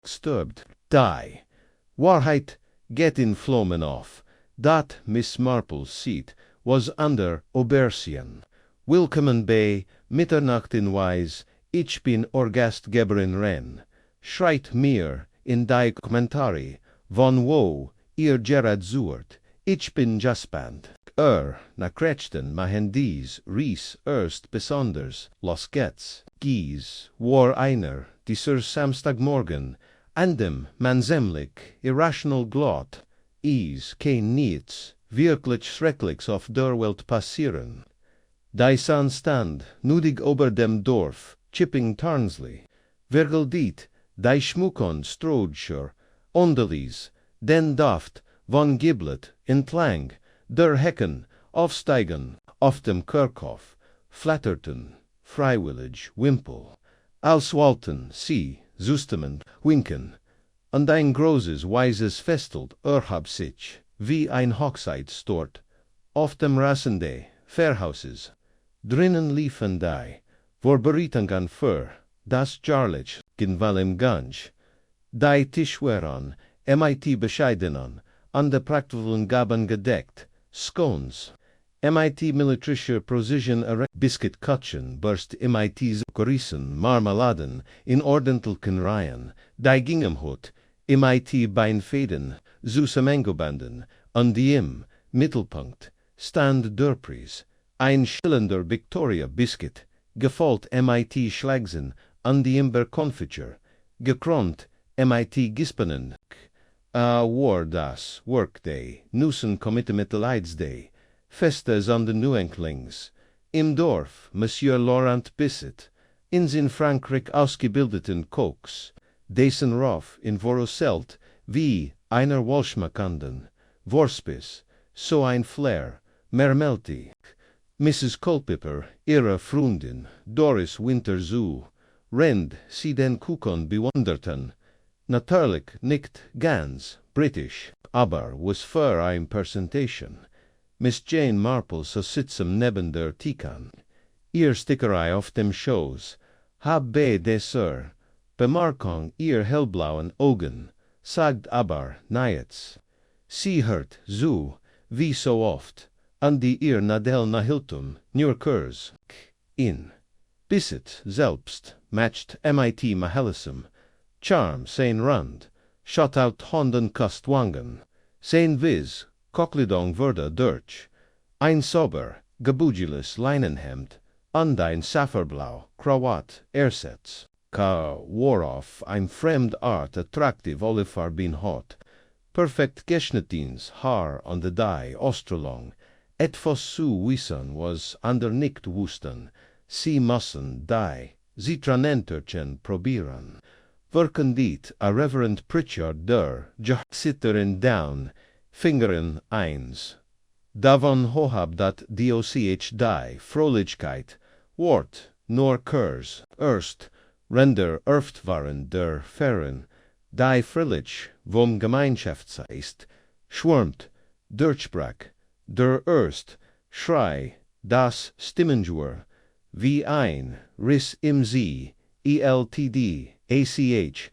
disturbed. Die. Wahrheit get in flomen off. Dat Miss Marple's seat was under Obersian. Willkommen bei Mitternacht in Wise, ich bin Orgastgeber in Wren. Schreit mir in die Kommentare von wo ihr Gerard zuert. Ich bin Jaspand. Na Krechten machen dies Ries erst besonders los Gets. Gies war einer, dieser Samstagmorgen, an dem man ziemlich irrational glot, kein nichts wirklich Schreckliches auf der Welt passieren. Die Sonne stand nudig ober dem Dorf, Chipping Tarnsley, vergeldit, die Schmuckon Strodscher, Ondelies, den Daft von Giblet, entlang, der Hecken, aufsteigen, auf dem Kerkhof, flatterten, freiwillig, Wimpel, Alswalten, sie, Zustemen, winken, und ein großes, weises Festel erhab sich, wie ein Hochzeitsstort, auf dem Rassende, Verhauses, drinnen liefen die, Vorbereitungen für das Jarlich, Ginval im Ganj, die Tischweron, MIT bescheidenen, an de praktvollen Gaben gedeckt, Scones, MIT militärische Precision Biscuitkutschen, burst MIT's Gorissen, Marmeladen, in ordentlichen Reihen, die Gingemhut, MIT Beinfäden, süße Mangobanden, an die im Mittelpunkt, stand Dörpries, ein schillender Victoria Biscuit, gefolgt MIT Schlagsen, an die Imber Confiture, gekrönt MIT Gispenen, war das Workday, Nussen Committemitteleidsday, Festes an den Neuenklings, im Dorf Monsieur Laurent Bisset, in Frankreich ausgebildeten Koks, dessen Rauf in Voroselt wie einer Walschmakanden, Vorspis, so ein Flair, Mermelti, Mrs. Culpepper, ihre Freundin, Doris Winterzu, Rend sie den Kuchen bewunderten, natürlich nicht ganz British, aber was für ein Präsentation. Miss Jane Marple so sitzem neben der Tikan. Ihr Stickerei auf dem Schoß, hab bei Dessert, Bemerkung ihr hellblauen Augen, sagt aber nichts. Sie hört so, wie so oft, an die ihr Nadel Nahiltum, nur Kurs, in. Bisset selbst, matcht MIT Mahalism, Charm sein Rand, schott out Honden Kostwangen, sein Viz, Cocklidong wurde durch, ein sauber, gebugiles Leinenhemd, und ein Saphirblau, Krawat, ersetzt, worauf ein Fremdart attraktiv olivfarbin hot, perfekt geschnittens Haar an de Dai, Ostrolong, etwas zu wissen was an der nicht wussten, sie müssen die, Zitranenterchen probieren. Wirken dit a Reverend Pritchard der, Sitteren down, Fingeren eins. Davon hohab dat doch die, Fröhlichkeit, Wort, nur Kurs, erst, Render erft waren der Ferren, die Fröhlich, vom Gemeinschaftsgeist, schwärmt, Durchsprach, der erst, Schrei, das Stimmenjur, wie ein, Riss im Sie, ELTD, ACH.com,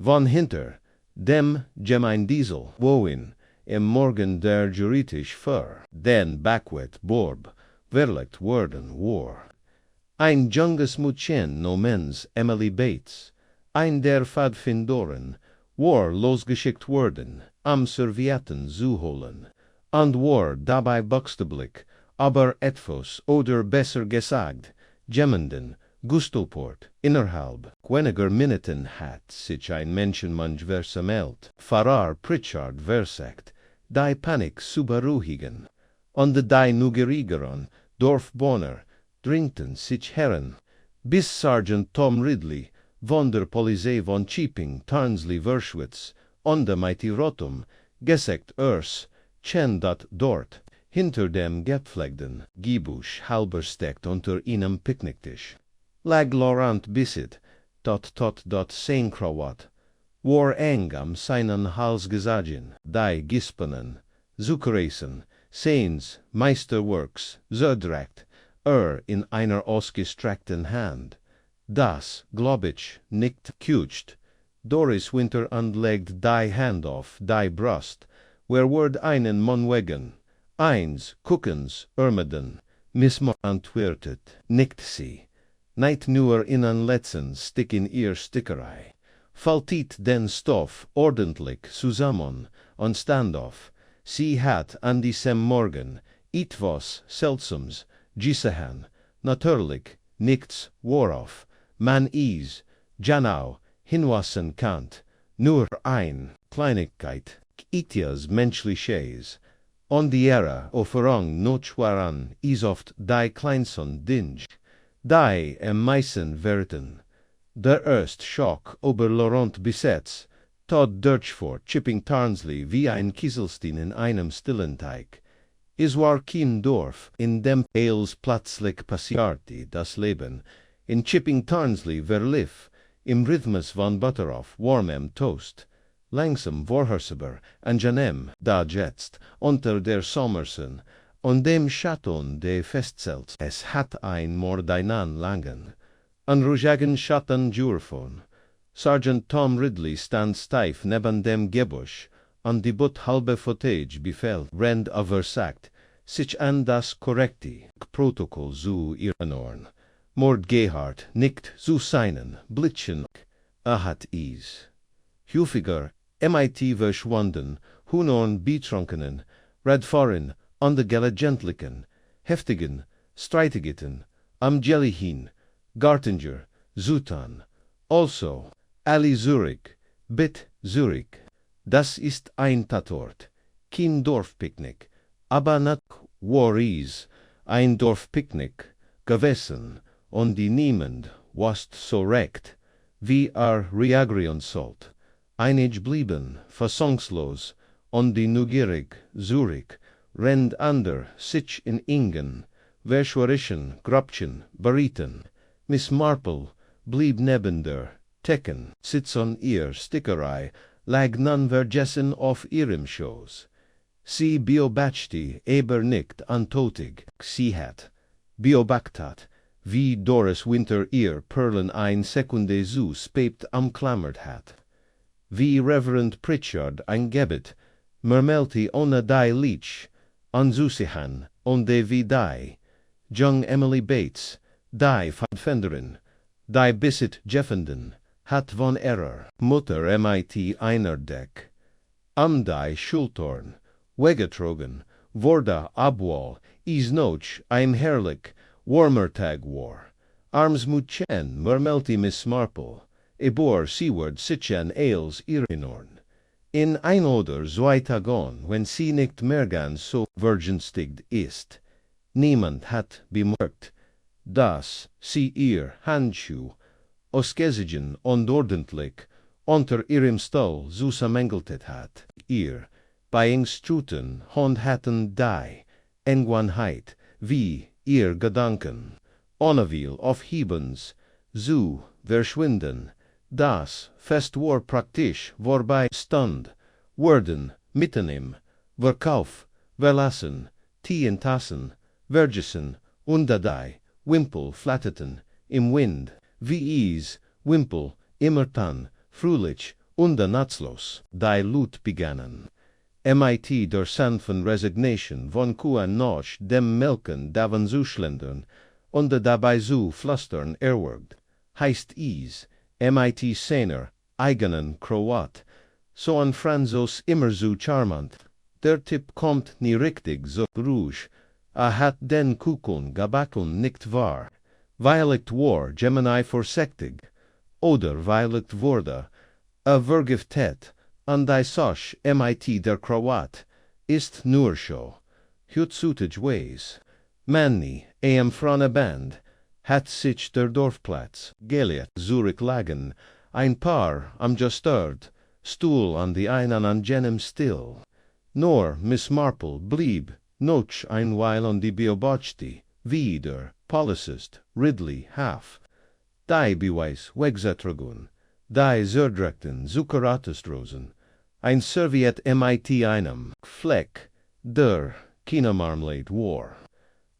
von hinter, dem Gemeindiesel, wohin, im Morgen der juristisch für, den Backwet Borb, verlegt worden war. Ein junges Mädchen namens Emily Bates, ein der Pfadfinderin, war losgeschickt worden, am Servietten zu holen, und war dabei buchstäblich, aber etwas oder besser gesagt, Jemmenden, Gustelport, innerhalb weniger Minuten hat sich ein Menschenmensch versammelt, Pfarrer Pritchard versagt, die Panik zu beruhigen, und die neugierigen Dorfbewohner drängten sich heran, bis Sergeant Tom Ridley von der Polizei von Chipping, Tarnsley, Verschwitz, und der Mighty Rotum, gesagt dat dort, hinter dem gepflegten Giebusch halber steckt unter einem Picknicktisch. Lag Laurent Bisset, dot sein Krawat, war eng am seinen Hals gesagen, die Gispenen, Zuckerreisen, seins Meisterworks, zerdracht, in einer ausgestreckten Hand, Das, glaub ich, nicht kucht. Doris Winter anlegt die Hand auf die Brust, wer word einen Monwegen. Eins, guckens, Ermeden. Miss Marple antwortet, nicht sie. Nicht nur in an letzten Stick in ihr Stickerei. Faltit den Stoff ordentlich zusammen und standoff. Sie hat an diesem Morgen etwas Seltsames gesehen, natürlich nichts worauf man is genau hinweisen kann, nur ein Kleinigkeit, etwas Menschliches. On die Ära Offerung Notschwaran is oft die kleinsten Dinge, die am meisten werden. Der erste Schock über Laurent Bisset's, Todd Durchford, Chipping Tarnsley wie ein Kieselstein in einem stillen Teig. Es war kein Dorf, in dem Ailes plötzlich passierte das Leben. In Chipping Tarnsley verlief, im Rhythmus von Butteroff, warmem Toast. Langsam vorhersehbar, angenehm, da jetzt, unter der Sommerson, und dem Schatten des Festzelts. Es hat ein Mordinan langen, an ruhigen Schatten Jurfon. Sergeant Tom Ridley stand steif neben dem Gebusch, und die Butt halbe Footage befehlt, Wren aber sagt, sich an das korrekte Protokoll zu erinnern. Mord Gehart nicht zu seinen Blitzen, hat is. Häufiger MIT verschwunden, Hunorn betrunkenen, Radfahren, an de Gelegentlichen, heftigen, streitigen, am Jellyhin, Gartinger, Zutan, also, Ali Zurich, Bit Zurich. Das ist ein Tatort, kein Dorfpicknick, aber not war is, ein Dorfpicknick, gewesen, und die niemand was so recht, wie reagieren sollt. Einig blieben, fassungslos, und die neugierig Zurich, rennt ander sich in Ingen, verschwerischen Grabchen berieten. Miss Marple blieb neben der Tecken, sitzen ihr Stickerei, lag nun vergessen auf ihrem Schoß. Sie beobachtete aber nicht antotig, sie hat beobachtet, wie Doris Winter ihr Perlen ein Sekunde zu spät umklammert hat. Wie Reverend Pritchard ein Gebet, murmelte ohne die Leech, anzusichen, und wie die, Jung Emily Bates, die Pfadfinderin, die Bisset Jeffenden, hat von ihrer Mutter MIT einer Deck. Die Schultorn, weggetrogen, wurde abwohl, is noch ein herrlich, warmer Tag war. Armsmutchen murmelte Miss Marple, ebor seaward sichen Ailes ihrinorn. In ein oder zwei Tagen, wenn sie nicht mehr ganz so vergünstigt ist. Niemand hat bemerkt, dass sie ihr Handschuh ausgesehen und ordentlich unter ihrem Stuhl zusammengelegt hat. Ihr Beingstruten Hund hatten die Engwanheit, wie ihr Gedanken, ohne aufhebens, zu verschwinden. Das Fest war praktisch vorbei stand, wurden mitten Verkauf, verlassen, Tee in Tassen, vergessen, und die Wimpel flatterten im Wind, wie es, Wimpel, immertan, fröhlich und nutzlos, die Lut begannen. MIT der sanften Resignation von Kuan noch dem Melken davon zu schlendern und dabei zu flüstern erwürgt, heißt es, MIT seiner eigenen Kroat, so an Franzos immer so charmant. Der Typ kommt nie richtig so rouge, hat den Kuchen gebacken nicht wahr, weil ich war Gemini vorsichtig, oder weil ich wurde, vergiftet, an die Sosch MIT der Kroat, ist nur so, heutzutage ways. Manny, von Band, hat sich der Dorfplatz, geliet, Zurich lagen, ein Paar am gestört, Stuhl an die einen an jenem still. Nur Miss Marple blieb noch ein Weil an die beobachtete, wie der Polizist Ridley half. Die Beweis weggetragen, die zerdrückten Zuckerratesrosen, ein Serviet MIT einem Fleck, der Kinamarmelade war.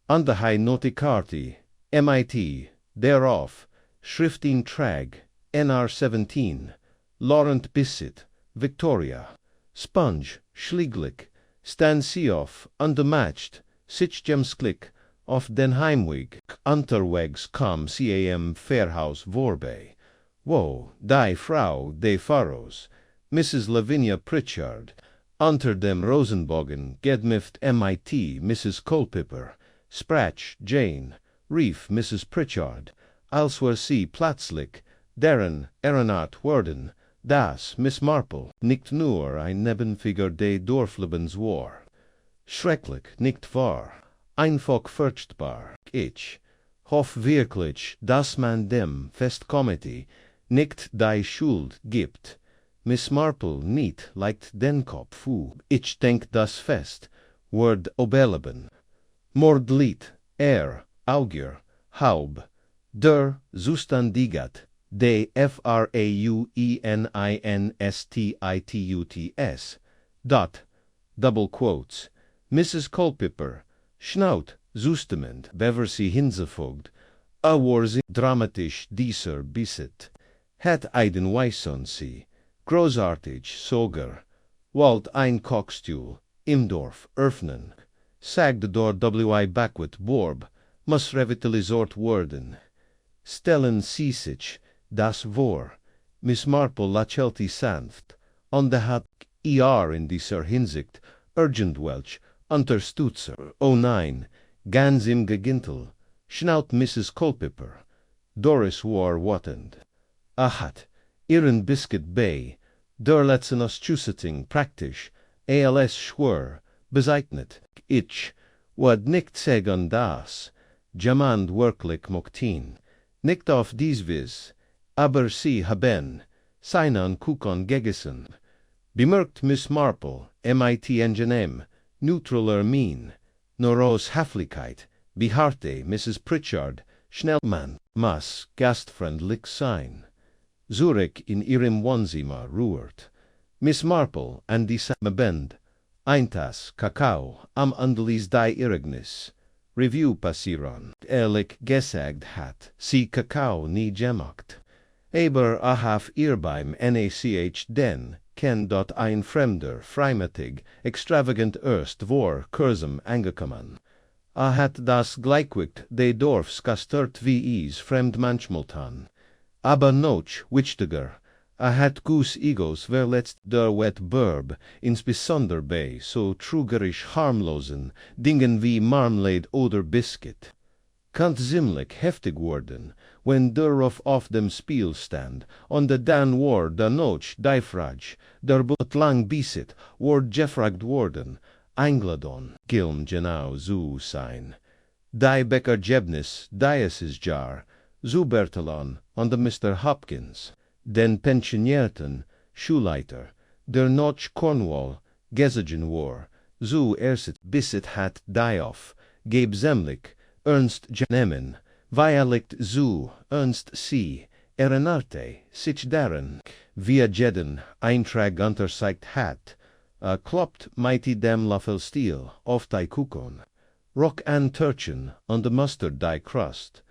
An der Notikarte, MIT, darauf, Schriftin Trag, NR17, Laurent Bisset, Victoria, Sponge, Schlieglich, Stan Seoff, Undermatched, Sitchgemsklick, of Den Heimweg, Unterwegs kom Cam Fairhouse Vorbe, Wo, Die Frau de Faros, Mrs. Lavinia Pritchard, Unter dem Rosenbogen, Gedmift MIT, Mrs. Culpepper, Spratch, Jane, Reef, Mrs. Pritchard, Elsewhere C. Platzlich, Darren, Erenat Worden, Das, Miss Marple, Nicht nur ein Nebenfigur des Dorflebens war. Schrecklich, nicht wahr, einfach furchtbar, ich, hoff wirklich, dass man dem Festkomitee nicht die Schuld gibt. Miss Marple niet lijkt den Kopf ich denk das Fest, word obeleben. Mordlied, Augur, Haub, der Zustandigat, de Fraueninstituts, dot, double quotes, Mrs. Culpepper, Schnaut, Zustement, Beversi Hinzevogt, Awards dramatisch dieser Bisset, het Eiden Weissonsi, Großartig, Soger, Walt ein Kochstuhl, Imdorf, öffnen, sagt door W.I. Backwit Borb, muss revitalisort worden. Stellen Sie sich das vor, Miss Marple lächelte sanft, und hat in dieser Hinsicht irgendwelche Unterstützer, oh nein, ganz im Gegenteil, schnaut Mrs. Culpepper. Doris war wartend. Hat ihren Biscuit bei, der letzten Auszusetting praktisch, als schwör, bezeichnet, ich, wad nicht sagen das, jemand wirklich mochten, nicht auf dies Vis, aber sie haben, seinen Kuchen gegessen. Bemerkt Miss Marple, MIT Engineer, neutraler Mien, nur aus Höflichkeit, beharrte Mrs. Pritchard, Schnellmann, muss gastfreundlich sein. Zurück in ihrem Wohnzimmer ruht Miss Marple an die Band, ein Tass Kakao am Andelis die Irignis. Review passieren, ehrlich gesagt hat sie Kakao nie gemacht. Aber haf ihr beim NACH den, ken dort ein fremder, freimatig, extravagant erst vor kurzem angekommen. Hat das Gleichgewicht des Dorfs gestört wie es fremd manchmal tan. Aber noch wichtiger, hat Goose Egos verletzt der Wettbewerb, insbesondere bei so trügerisch harmlosen Dingen wie Marmelade oder Biscuit. Kann ziemlich heftig worden, wenn darauf auf dem Spiel stand, und dann war der noch die Frage, der but lang bisset, war gefragt worden, eingeladen, gilm genau so sein. Die Bäckergebnis, dieses Jahr, Zubertalon und Mr. Hopkins, den pensionierten Schulleiter, der noch Cornwall gezogen war, so erst bisset hat die auf, geb zemlich, ernst genommen, weierlicht so ernst sie, erinerte sich daran, wie jeden Eintrag unterzeigt hat, kloppt mighty dem Löffel Stil auf die Kuchen, rock an Törchen und de Mustard die Crust,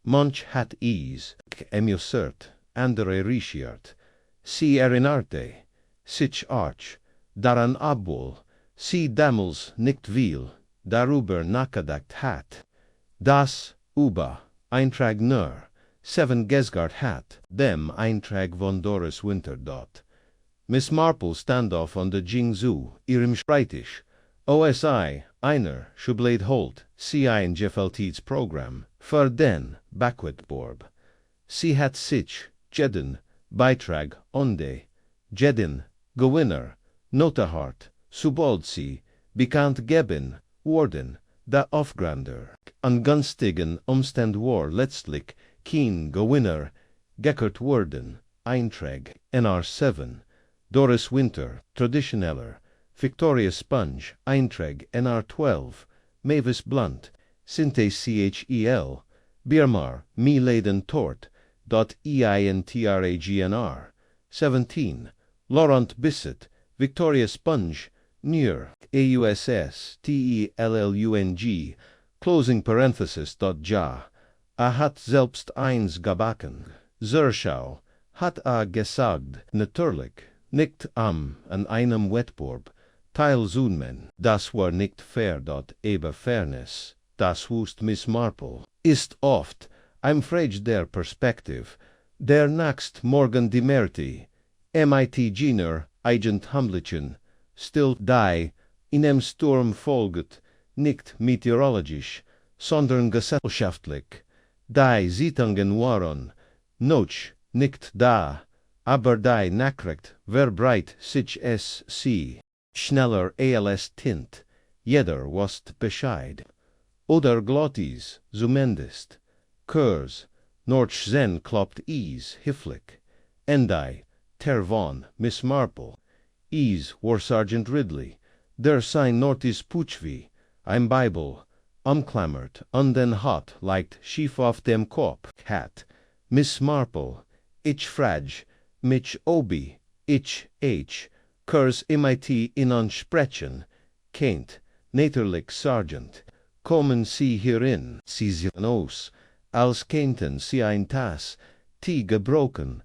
manch hat is, emusert, andere rischiert, sie erinerte, sich arch, daran abwohl, sie damals nicht viel, darüber nachgedacht hat, das, Eintrag nur, seven Gesgard hat, dem Eintrag von Doris Winter dort. Miss Marple standoff on the Jingzhou, ihrem Schreibtisch, OSI, einer, Schublade Holt, CI in GFLT's Programm, für den Backwitborb. Sie hat sich, jeden, Beitrag, onde, jeden, Gewinner, Notehart, sobald sie, bekannt geben, worden, da Aufgrander, an günstigen Umstand war letztlich, kein Gewinner, geckert worden, Eintrag, NR7, Doris Winter, traditioneller, Victoria Sponge, Eintrag, NR12, Mavis Blunt, Sinte Chel, Birmar, Me Laden Tort, .eintragnr, 17, Laurent Bisset, Victoria Sponge, Near, AUSS, TELLUNG, closing parenthesis, .ja, hat selbst eins gebacken. Zerschau hat gesagt, natürlich, nicht an einem Wettbewerb teilzunehmen. Das war nicht fair, dort aber Fairness, das wusst Miss Marple, ist oft ein Frage der Perspektive. Der nächst morgen die Märti, mit jener Eigentümlichen, still die, in dem Sturm folget, nicht meteorologisch, sondern gesellschaftlich. Die Sittungen waren noch nicht da, aber die Nachricht verbreitet sich es sie schneller als Tint, jeder wusst Bescheid. Oder Glottis, zumindest. Kurs, Nordzen kloppt is hifflich. Endai, Tervon, Miss Marple. Is war Sergeant Ridley. Der sein Nortis Puchvi, ein Bible, umklammert, und den Hot leicht schief auf dem Kopf hat. Miss Marple, ich frage, mich obi, ich Kurs mit Ihnen sprechen, kennt, natürlich Sergeant, kommen Sie hierin, Sie sehen aus, als kennten Sie ein Tas, gebrochen,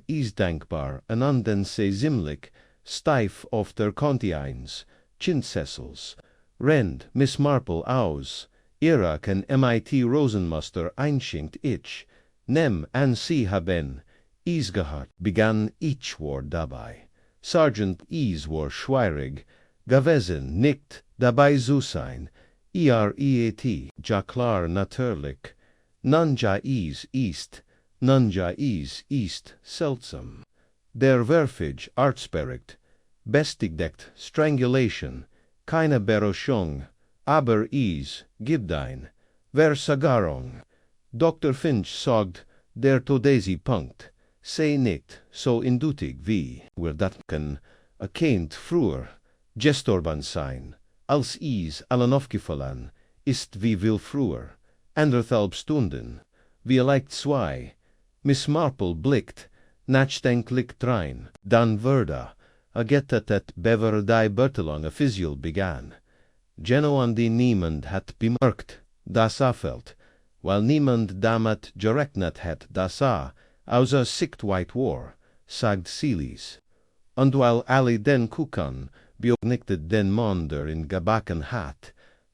ist denkbar, und anden Sie ziemlich, steif auf der Kontiens, Chinsessels, rennt Miss Marple aus, ihrer kann mit Rosenmuster einschenkt ich, nem an Sie haben, is gehört, begann ich war dabei. Sergeant is war schwierig, gewesen nicht dabei zu sein, iet, ja klar natürlich, nanja ist seltsam. Der Verfig artsperrigt, bestigdeckt Strangulation, keine Beroschung, aber gibt ein, Versagarung. Dr. Finch sagt, der Todesi Punkt, sei nicht so indutig wie wir dat kan erkennt früher, gestorben sein, als allen aufgefallen, ist wie viel früher, anderthalb Stunden, wie leicht zwei. Miss Marple blickt, nachdenklich drein, dann wurde, gettet et bever die Bertelung official begann. Geno an die niemand hat bemerkt, das auffällt, weil niemand damit gerechnet hat, das außer Sichtweit war, sagt Silis. Und weil alle den Kukan beobachtete den Monder in gebacken hat,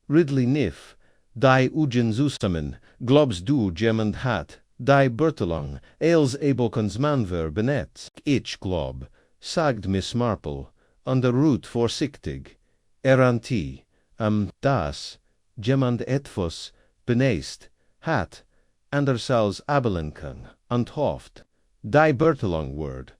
Ridley Niff, die Ugen zusammen, glaubst du jemand hat, die Bertelung, als Ebokens Manver benetzt? Ich glaub, sagt Miss Marple, an der Route vorsichtig, Eranti, das, jemand etwas benest, hat, anders als ablenken, und hofft, die Bertelung word,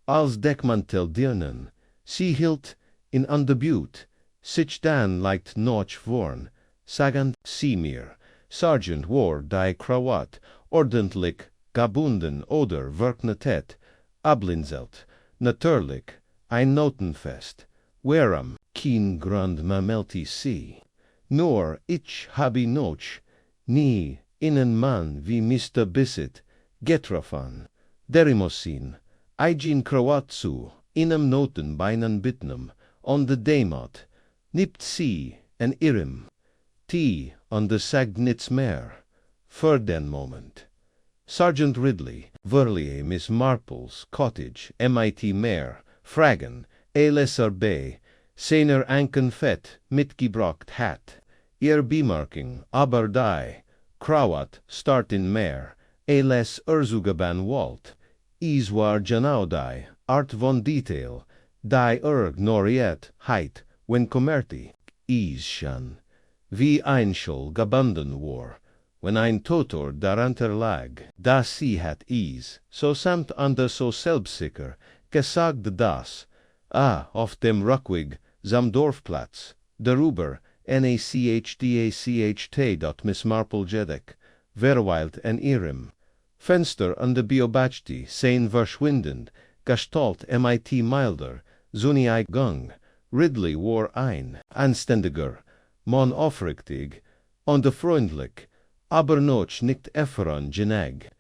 als Deckmantel dienen, sie hielt in Underbut, sich dann leicht noch vorn, sagend sie mir, Sergeant war die Krawatte, ordentlich, gebunden oder verknetet, ablinzelt, natürlich, ein Notenfest, warum kein Grund mamelti sie. Nur ich habe noch nie einen Mann wie Mr. Bissett getroffen, derimosin, eigen Krawatzu, inem Noten beinen Bittnem, on de Demot, nipt sie en ihrem, on de sagt nichts mehr, für den Moment. Sergeant Ridley, Verlier Miss Marple's cottage, mit mehr, fragen, lesser seiner Anken fett mitgebracht hat, ihr Bemerkung, aber die, Krawat start in mehr, les Erzugeban Walt, war genau die, Art von Detail, die noriet heit, wenn kommerti, schon, wie einschel gebunden war, wenn ein Toter darunter lag, das sie hat so samt ander so selbstsicher, gesagt das, auf dem Rockwig, sam Dorfplatz, darüber, nachdacht Miss Marple jedek, verweilt en ihrem, Fenster an de Biobachti, sein verschwindend, Gestalt mit milder, Zuniai Gang, Ridley war ein, anständiger, man aufrichtig, und freundlich, aber noch nicht efferan geneg,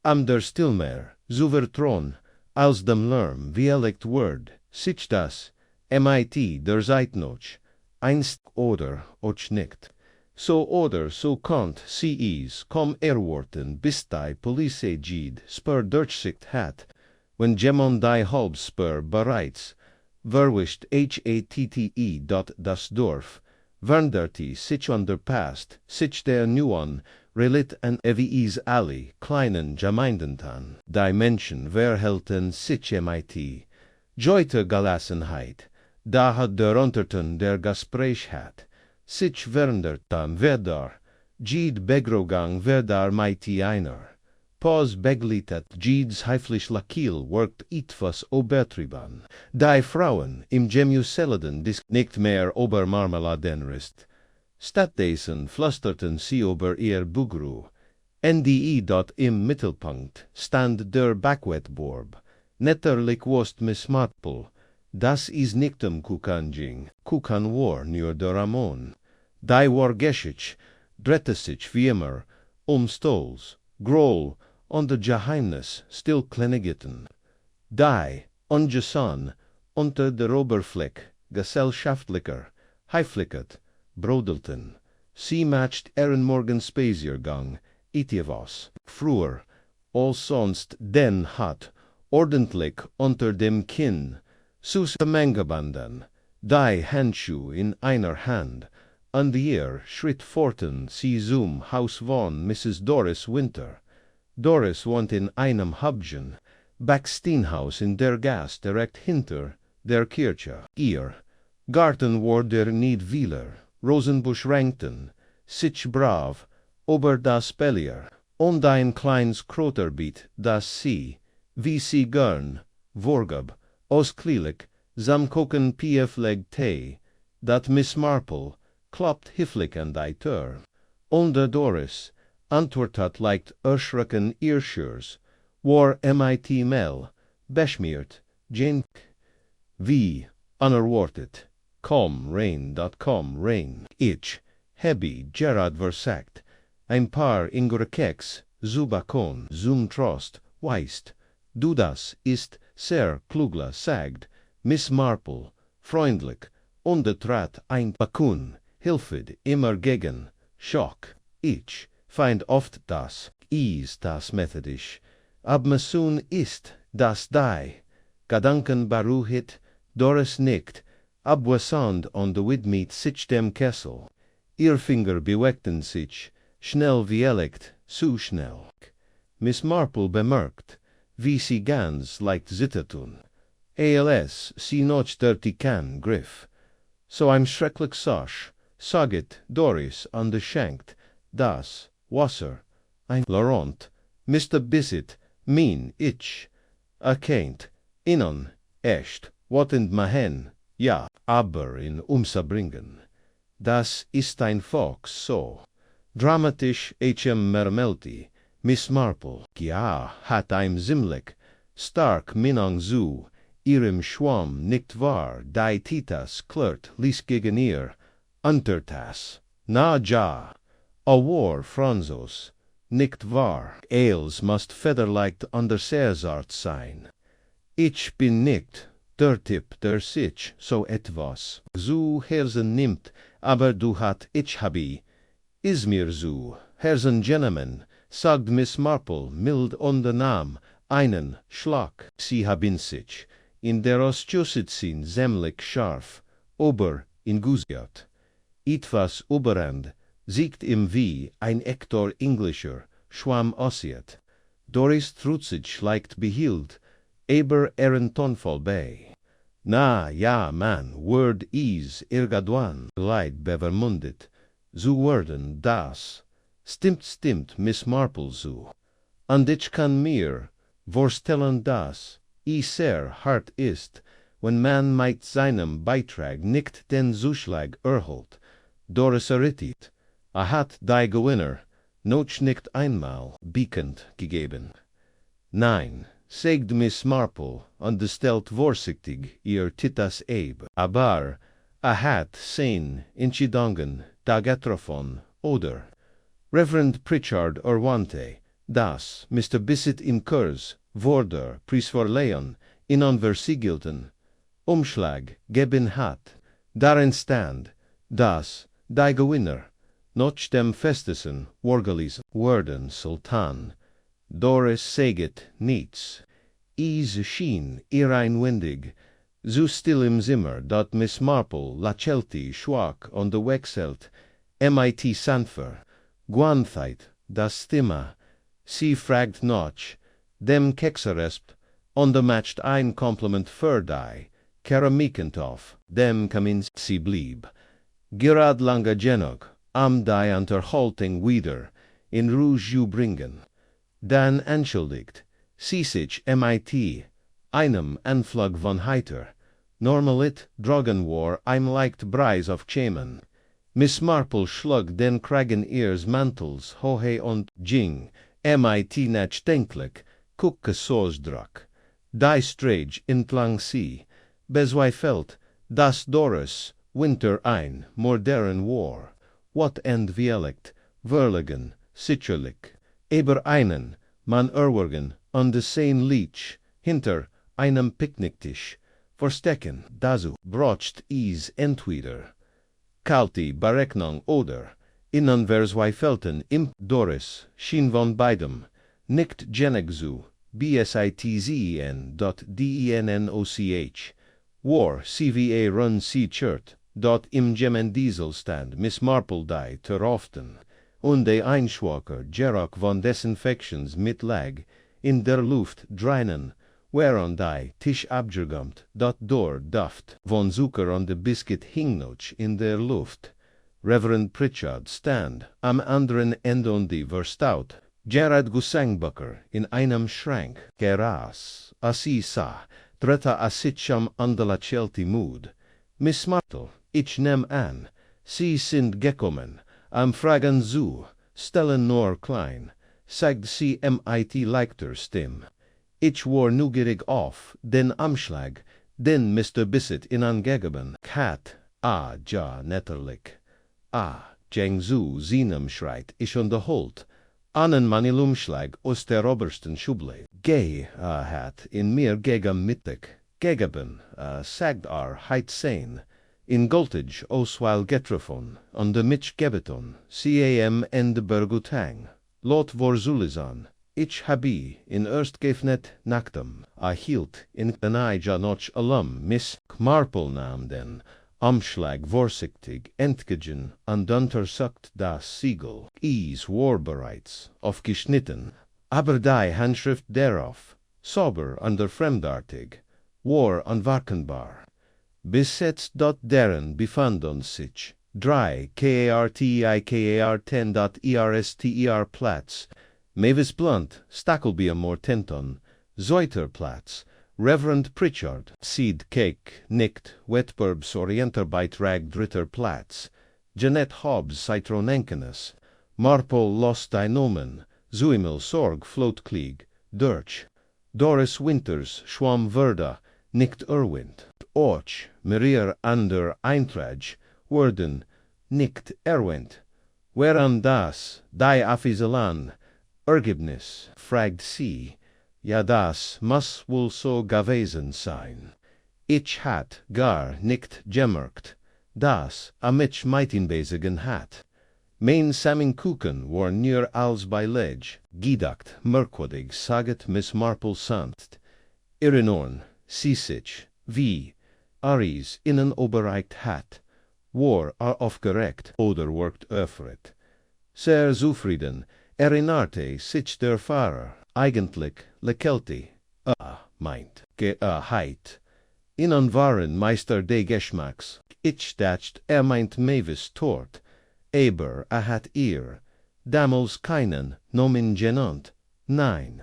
der Stillmeer, souvertron, als dem Lärm, wie elect word, sich das, mit der Zeitnoch, einst oder och nicht, so oder so kont CEs kom erworten bis die Police gid spur durchsicht hat, when jemon die Halbspur bereits verwischt HATTE dot das Dorf, wanderte sich underpast, sich der Nuon, relit an Evies Alley, kleinen Gemeindentan, die Menschen verhelten sich MIT, Joite Gelassenheit, da hat der Unterton der Gespräch hat, sich werndertan verdar, Gid Begrogang verdar mighty einer, Pos beglitet Gids heiflich Lakil workt etwas obertrieben, die Frauen im Gemuseleden dis nicht mehr Obermarmeladenrist, Stattdessen flüsterten sie über ihr Bugru, NDE dort im Mittelpunkt stand der Backwetborb, netterlich wost Miss Marple, das is nichtem Kukanjing, Kukan war nur der Ramon, die war geschich, drehte sich wie immer, Stolz, Groll, und de Geheimnis still kleinigeten. Die, ungeson, unter der Oberfläche, gesellschaftlicher, heiflicket, brodelten. Sie matcht Morgen Spaziergang, etwas, früher, all sonst den hat, ordentlich unter dem Kinn, sus Mengebanden, die Handschuh in einer Hand, und ihr schritt forten sie zum Haus von Mrs. Doris Winter. Doris wohnt in einem Habgen, Backsteinhaus in der Gasse direkt hinter der Kirche. Ihr Garten war der Niedwieler, Rosenbusch rankten, sich brav, ober das Bellier, und ein kleines Kroterbiet, das sie, wie sie gern, vorgab, ausklilik, samkoken piefleg Tee, dat Miss Marple, kloppt hifflich an die Tür, und der Doris, antwortet leicht erschrecken Irschurs, war MIT Mel, beschmiert, Jane, wie, unerwartet, Wren, ich, Hebby, Gerard versagt, ein paar ingere Keks, Zubakon, zum Trost, weist, du das ist sehr klugla sagt, Miss Marple, freundlich, untertrat ein Bakun, hilfed immer gegen, Schock, ich, find oft das, is das methodisch, abmesun ist das die, Gedanken baruhit, Doris nickt, abwesend on de Widmeet sich dem Kessel, ihr Finger beweckten sich, schnell wie elekt, zu schnell. Miss Marple bemerkt, wie sie ganz leicht zittertun. ALS, sie noch dirty can, griff. So I'm schrecklich sosch, saget Doris an de Schenkt, das, Wasser, ein Laurent, Mr. Bissett, mein, ich, erkennt, innen, echt, wat in Mahen, ja, aber in Umsabringen. Das ist ein Fox, so. Dramatisch mermelti, Miss Marple, ja, hat ein ziemlich, stark Minang zu, ihrem Schwamm nicht wahr, die Titas klört, ließ gegen ihr, Untertas, na ja, a war Franzos, nicht wahr, Eels must federleicht an der Seersart sein. Ich bin nicht, der Tipp der sich so etwas zu Herzen nimmt, aber du hat ich habi, is mir so, Herzen Gentleman, sagt Miss Marple mild unter Nam, einen Schlag, sie haben sich, in der Ostjusitzin ziemlich scharf, ober in Gusiat, etwas oberend, siegt ihm wie ein echter Englischer, Schwamm ossiet, Doris trutzig leicht behielt, aber Tonfall bei. Na, ja, man, word is irgendwann, leid bevermundet, zu werden das, stimmt Miss Marple zu, und ich kann mir vorstellen, dass sehr hart ist, wenn man mit seinem Beitrag nicht den Zuschlag erholt, Doris errittet, hat die Gewinner noch nicht einmal bekannt gegeben. Nein, sagt Miss Marple und stellt vorsichtig ihr Titas Abe, aber hat sein Entscheidungen da getroffen, oder? Reverend Pritchard erwandte, dass Mr. Bissett im Kurs wurde Prisverleihen in unversiegelten Umschlag geben hat, darin stand, dass die Gewinner noch dem festesten, worgelisen, worden Sultan. Doris saget niets. Is schien einwindig, so still im Zimmer, dort Miss Marple lachelti schwach on de wechselt, mit Sanfer, Guanthait, das Stimme, sie fragt noch, dem Kexeresp, on de matcht ein Compliment verdai, keramikenthof, dem kamins sie blieb. Gerad lange genug, am die unterhalting wieder, in Rouge ju bringen. Dan entschuldigt, sie sich mit, einem Anflug von heiter, normalit drogen war im leicht Preis of Chemen. Miss Marple schlug den Kragen ihres Mantels hohe und ging, mit nachdenklich, kucke Soßdruck. Die Strage entlang sie, bezweifelt, dass Doris Winter ein modern war, wat entwielegt, verlegen, sicherlich, aber einen, man erwergen, an de sein Liech, hinter einem Picknicktisch, verstecken, dazu, brocht is entweder. Kalte Berechnung oder, innen verzweifelten im Doris, schien von beidem, nicht genig zu, bsitzen.dennoch, war cva run sea chert, dort im Gemen Dieselstand Miss Marple die ter often, und de Einschwaker Gerock von Desinfections mit lag, in der Luft dreinen, whereon die Tisch abgergamt, dort door duft, von Zucker on de Biscuit hingnoch in der Luft. Reverend Pritchard stand, am anderen Ende die verstout, Gerard Gusangbucker in einem Schrank, geras, assisa, dritta assitcham andalachelti mood. Miss Marple, ich nehm an, sie sind gekommen, am fragen zu, stellen nur klein, sagt sie mit leichter Stimme. Ich war neugierig auf den Anschlag, den Mr. Bissett in angegeben hat, ja, netterlich. Jeng zu, seinem schreit, ich unterholt, anen manil Umschlag aus der obersten Schublade. Hat in mir gegen Mittag, gegeben, sagt heit sein, in Goltage osweil getroffen, an de Mitch gebeton, cam en de Bergutang, lot vor Zulizan, ich habi in erst gefnet nachtem, hielt in den ja noch alum, Miss Marple nahm den, Umschlag vorsichtig entgegen und untersucht das Siegel, war bereits aufgeschnitten, aber die Handschrift darauf, sauber und fremdartig, war unverkennbar. Bis jetzt dort deren befanden sich drei KARTIKAR10.ERSTER Platz, Mavis Blunt, Stackelby Mortenton, Zeuterplatz, Reverend Pritchard, Seed Cake, Nicht, Wetburbs Orienterbeitrag dritter Platz, Jeanette Hobbs Citronenkenes, Marple Lost Nomen, Zuimel Sorg Floatklieg, Dirch, Doris Winters Schwam Verda, Nicht Erwind, Och, Maria Ander Eintrag, Worden, Nicht Erwend, wherean das, die Affiselan, Ergebnis, fragt sie, ja das muss wohl so gewesen sein. Ich hat gar nicht gemerkt, dass mich Meitenbesigen hat. Mein Sammenkuchen war nur als Beilage, gedacht, merkwürdig, saget Miss Marple sanft. Ihren Ohren, sie sich, wie, Aries innen oberreicht hat, war aufgeregt oder workt öffret. Sehr zufrieden, erinnerte sich der Fahrer, eigentlich, lekelti, meint, heit. Innen waren Meister de Geschmacks, ich dacht, meint Mavis tort, aber hat ihr, damals keinen, nomen genannt, nein.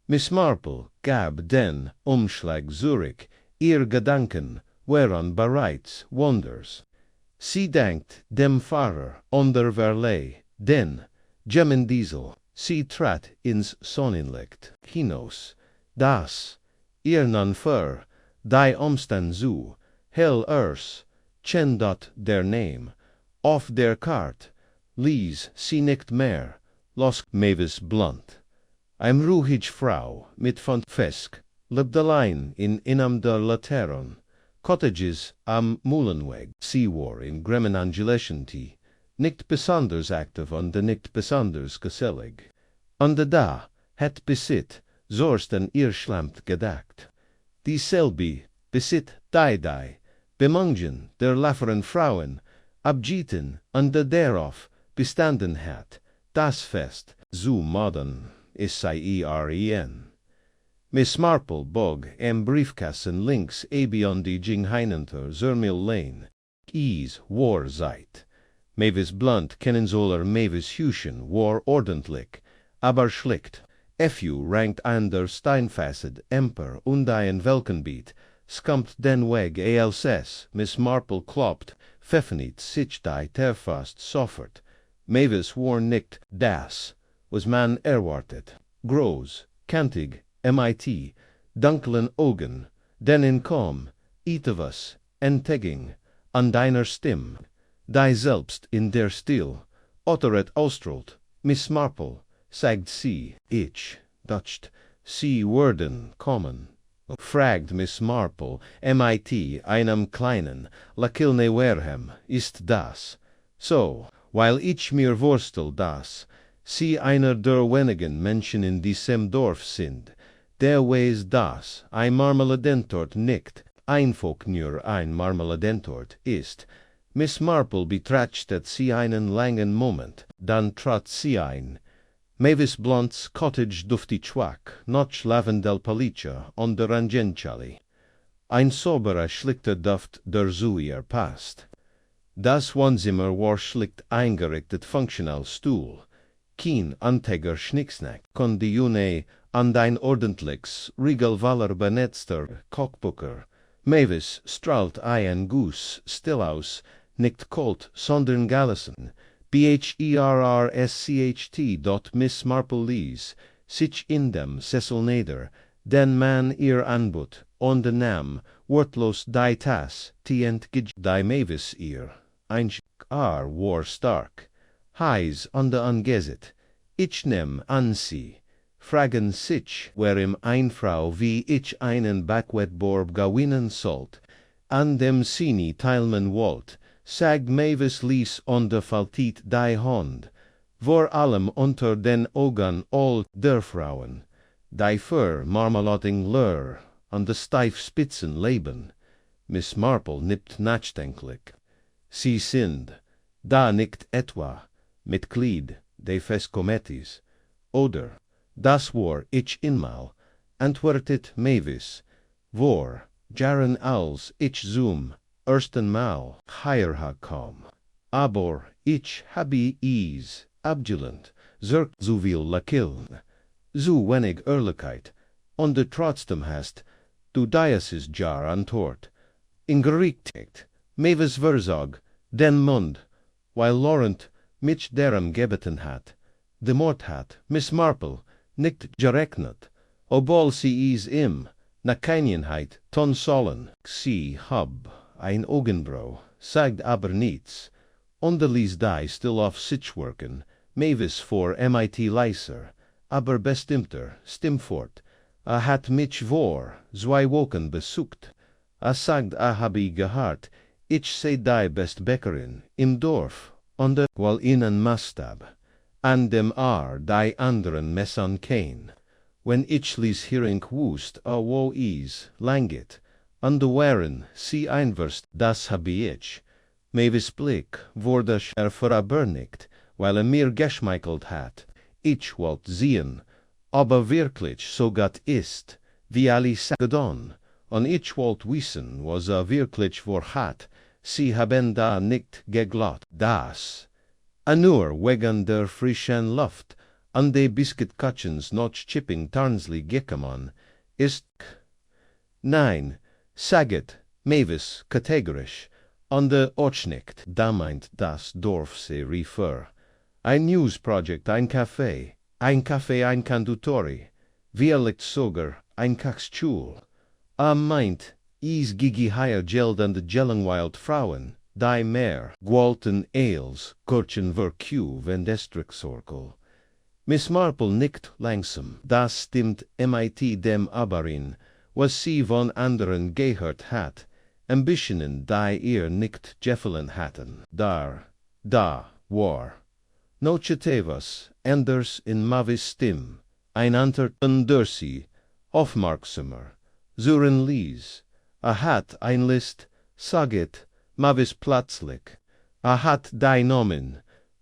Miss Marple gab den Umschlag Zurich, ihr Gedanken wären bereits Wonders. Sie dankt dem Fahrer onder Verlei, den, Gemen Diesel, sie trat ins Sonnenlicht hinaus, das, ihr nun für, die Umstand zu, hell chen dort der Name, auf der Kart, lies sie nicht mehr, los Mavis Blunt. Ein ruhig Frau mit von Fesk, lebt allein in einem der Lateron, Cottages am Muhlenweg, sie war in Gremmen Angeleschenti, nicht besonders aktiv und nicht besonders gesellig. Und da het besit, zorst en ihr schlampt gedacht. Dieselbe besit die, bemangen der lafferen Frauen, abgieten und darauf bestanden hat, das Fest, zu modern, Siren. Miss Marple bog briefkassen links on die Jingheinenter Zermil Lane, war zeit. Mavis blunt kennenzoller Mavis Huschen war ordentlich, aber schlicht. Fu rankt an der Steinfacet Emper und ein Welkenbeet, skumpt den Weg als Miss Marple klopt, pfeffenit sich die terfast soffert. Mavis war nicht das, was man erwartet. Groß, kantig, mit, dunklen Augen, den inkom, etwas, entegging, an deiner Stimm, die selbst in der Stil, otteret ausstrahlt, Miss Marple, sagt sie, ich, dacht, sie würden kommen. Fragt Miss Marple, mit einem kleinen, lakilne Werhem, ist das. So, weil ich mir wurstel, dass sie einer der wenigen Menschen in diesem Dorf sind, der weiß, dass ein Marmeladentort nicht einfach nur ein Marmeladentort ist. Miss Marple betrachtet sie einen langen Moment, dann trat sie ein. Mavis Blunt's Cottage dufti schwach, noch lavendel palicia on der Angenciali. Ein sauberer, schlichter Duft der zu ihr passt. Das Wohnzimmer war schlicht eingerichtet functional Stuhl. Kein anteger Schnicksnack kon die June an dein ordentliches, regelvaler benetzter Kochbucher. Mavis strahlt ein Guss still aus, nicht kalt, sondern gelassen. Bherrscht. Miss Marple ließ sich in dem Sessel nieder, den man ihr anbot, und nahm wortlos die Tass, die die Mavis ihr. Ein war stark, heiß und angezet. Ich nehm an sie, fragen sich, warum ein Frau wie ich einen Backwettborb gewinnen sollt, an dem sie nie teilmen wollt, sagt Mavis ließ und faltit die Hand, vor allem unter den Augen all der Frauen, die für Marmelading Lör an de Steifspitzen leben. Miss Marple nippt nachdenklich. Sie sind, da nicht etwa, Mitglied de Festkomitees, oder, das war ich einmal, antwortet Mavis, vor, Jaren als ich zum ersten Mal herkom. Aber ich habe es abgelehnt, zirkt so viel lakiln, so wenig Ehrlichkeit, und du trotzdem hast, du dieses Jar antort. In Gerichtigt, Mavis verzog, den Mund, weil Laurent mich derem gebeten hat, de Mord hat, Miss Marple, nicht gerechnet, obwohl sie es ihm, na Keinheit, ton sollen. Sie hab ein Augenbrau, sagt aber nichts, und ließ die still auf sich worken, Mavis vor mit leiser, aber bestimmter, stimmfort, hat mich vor 2 Wochen besucht, sagt habe gehört, ich sei die Bestbäckerin im Dorf, und weil ihnen Mastab, an dem die anderen Messan kein. Wenn ich ließ hierin wust, wo is, langit, und waren sie einwirst, das habe ich. Mavis Blick wurde verabernigt, weil mir geschmeichelt hat. Ich wollt sehen, aber wirklich so Gott ist, wie alle sagen, und ich wollt wissen, was wirklich hat. Sie haben da nicht geglaubt, dass, nur wegen der frischen Luft, an de Biscuitkatchens noch chipping Tarnsley gekommen ist. Nein, saget, Mavis, kategorisch, an de Ortsnicht, da meint das Dorf se refer. Ein News-Project, ein Café, ein Condutori, wirklich sogar ein Kachstuhl. Meint, is gigi higher geld an de Gellenwild Frauen, die mehr, gwalten Ales, kurchen verku vendestrixorkel. Miss Marple nickt langsam, das stimmt mit dem Aberin, was sie von anderen gehört hat, Ambitionen, die ihr nicht gefallen hatten. Da war. Nocetevas, enders in mavis stim, ein anter undersi, aufmerksamer, zuren lies, hat ein list, saget, mavis plötzlich, hat die Nomen,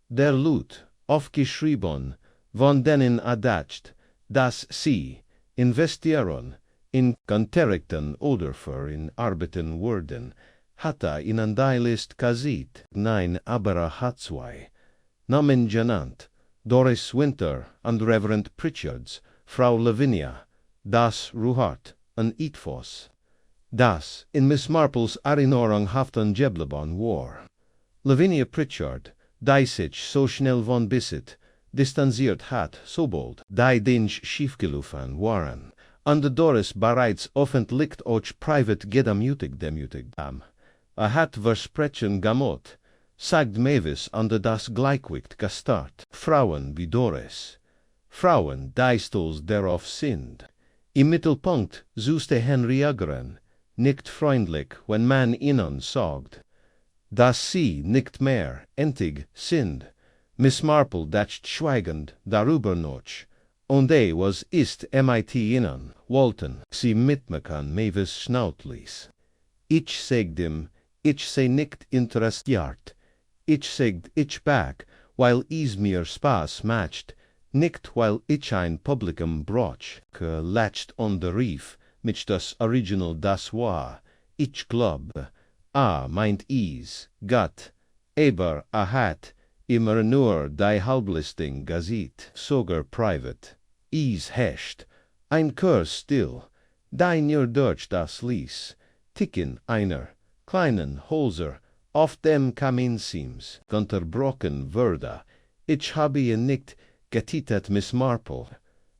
der Lut, aufgeschrieben, von denen adacht, dass sie, investieren, in Konterrichten oder für in Arbeiten wurden, hatte ihnen die List kasit, nein, aber hat zwei. Namen genannt, Doris Winter und Reverend Pritchards, Frau Lavinia, das Ruhart und Itfos. Das in Miss Marples Erinnerung haften Jeblebon war. Lavinia Pritchard, die sich so schnell von Bisset distanziert hat, so bald, die Dinge schiefgelaufen waren, und Doris bereits öffentlich auch privat demütigt haben. Hat versprechen gamot, sagt Mavis und das Gleichgewicht gestart. Frauen wie Doris. Frauen, die stolz darauf sind. Im Mittelpunkt suchte Henry Agren, nicht freundlich, wenn man ihnen sagt, dass sie nicht mehr entig sind. Miss Marple dacht schweigend darüber noch, und was ist mit ihnen, wollten sie mitmachen Mavis schnaut ließ. Ich sag ihm, ich sei nicht interessiert. Ich sagt ich back, weil is mir Spaß macht, nicht weil ich ein Publikum broch, latcht on the reef, mit das Original das war, ich glaub, meint is, Gott, aber hat immer nur die Halblisting gazit, sogar privat, is hescht, ein Kurs still, die nur durch das ließ, ticken einer, kleinen Holzer, auf dem Kaminsims, unterbrochen wurde, ich habe ihn nicht getitelt Miss Marple,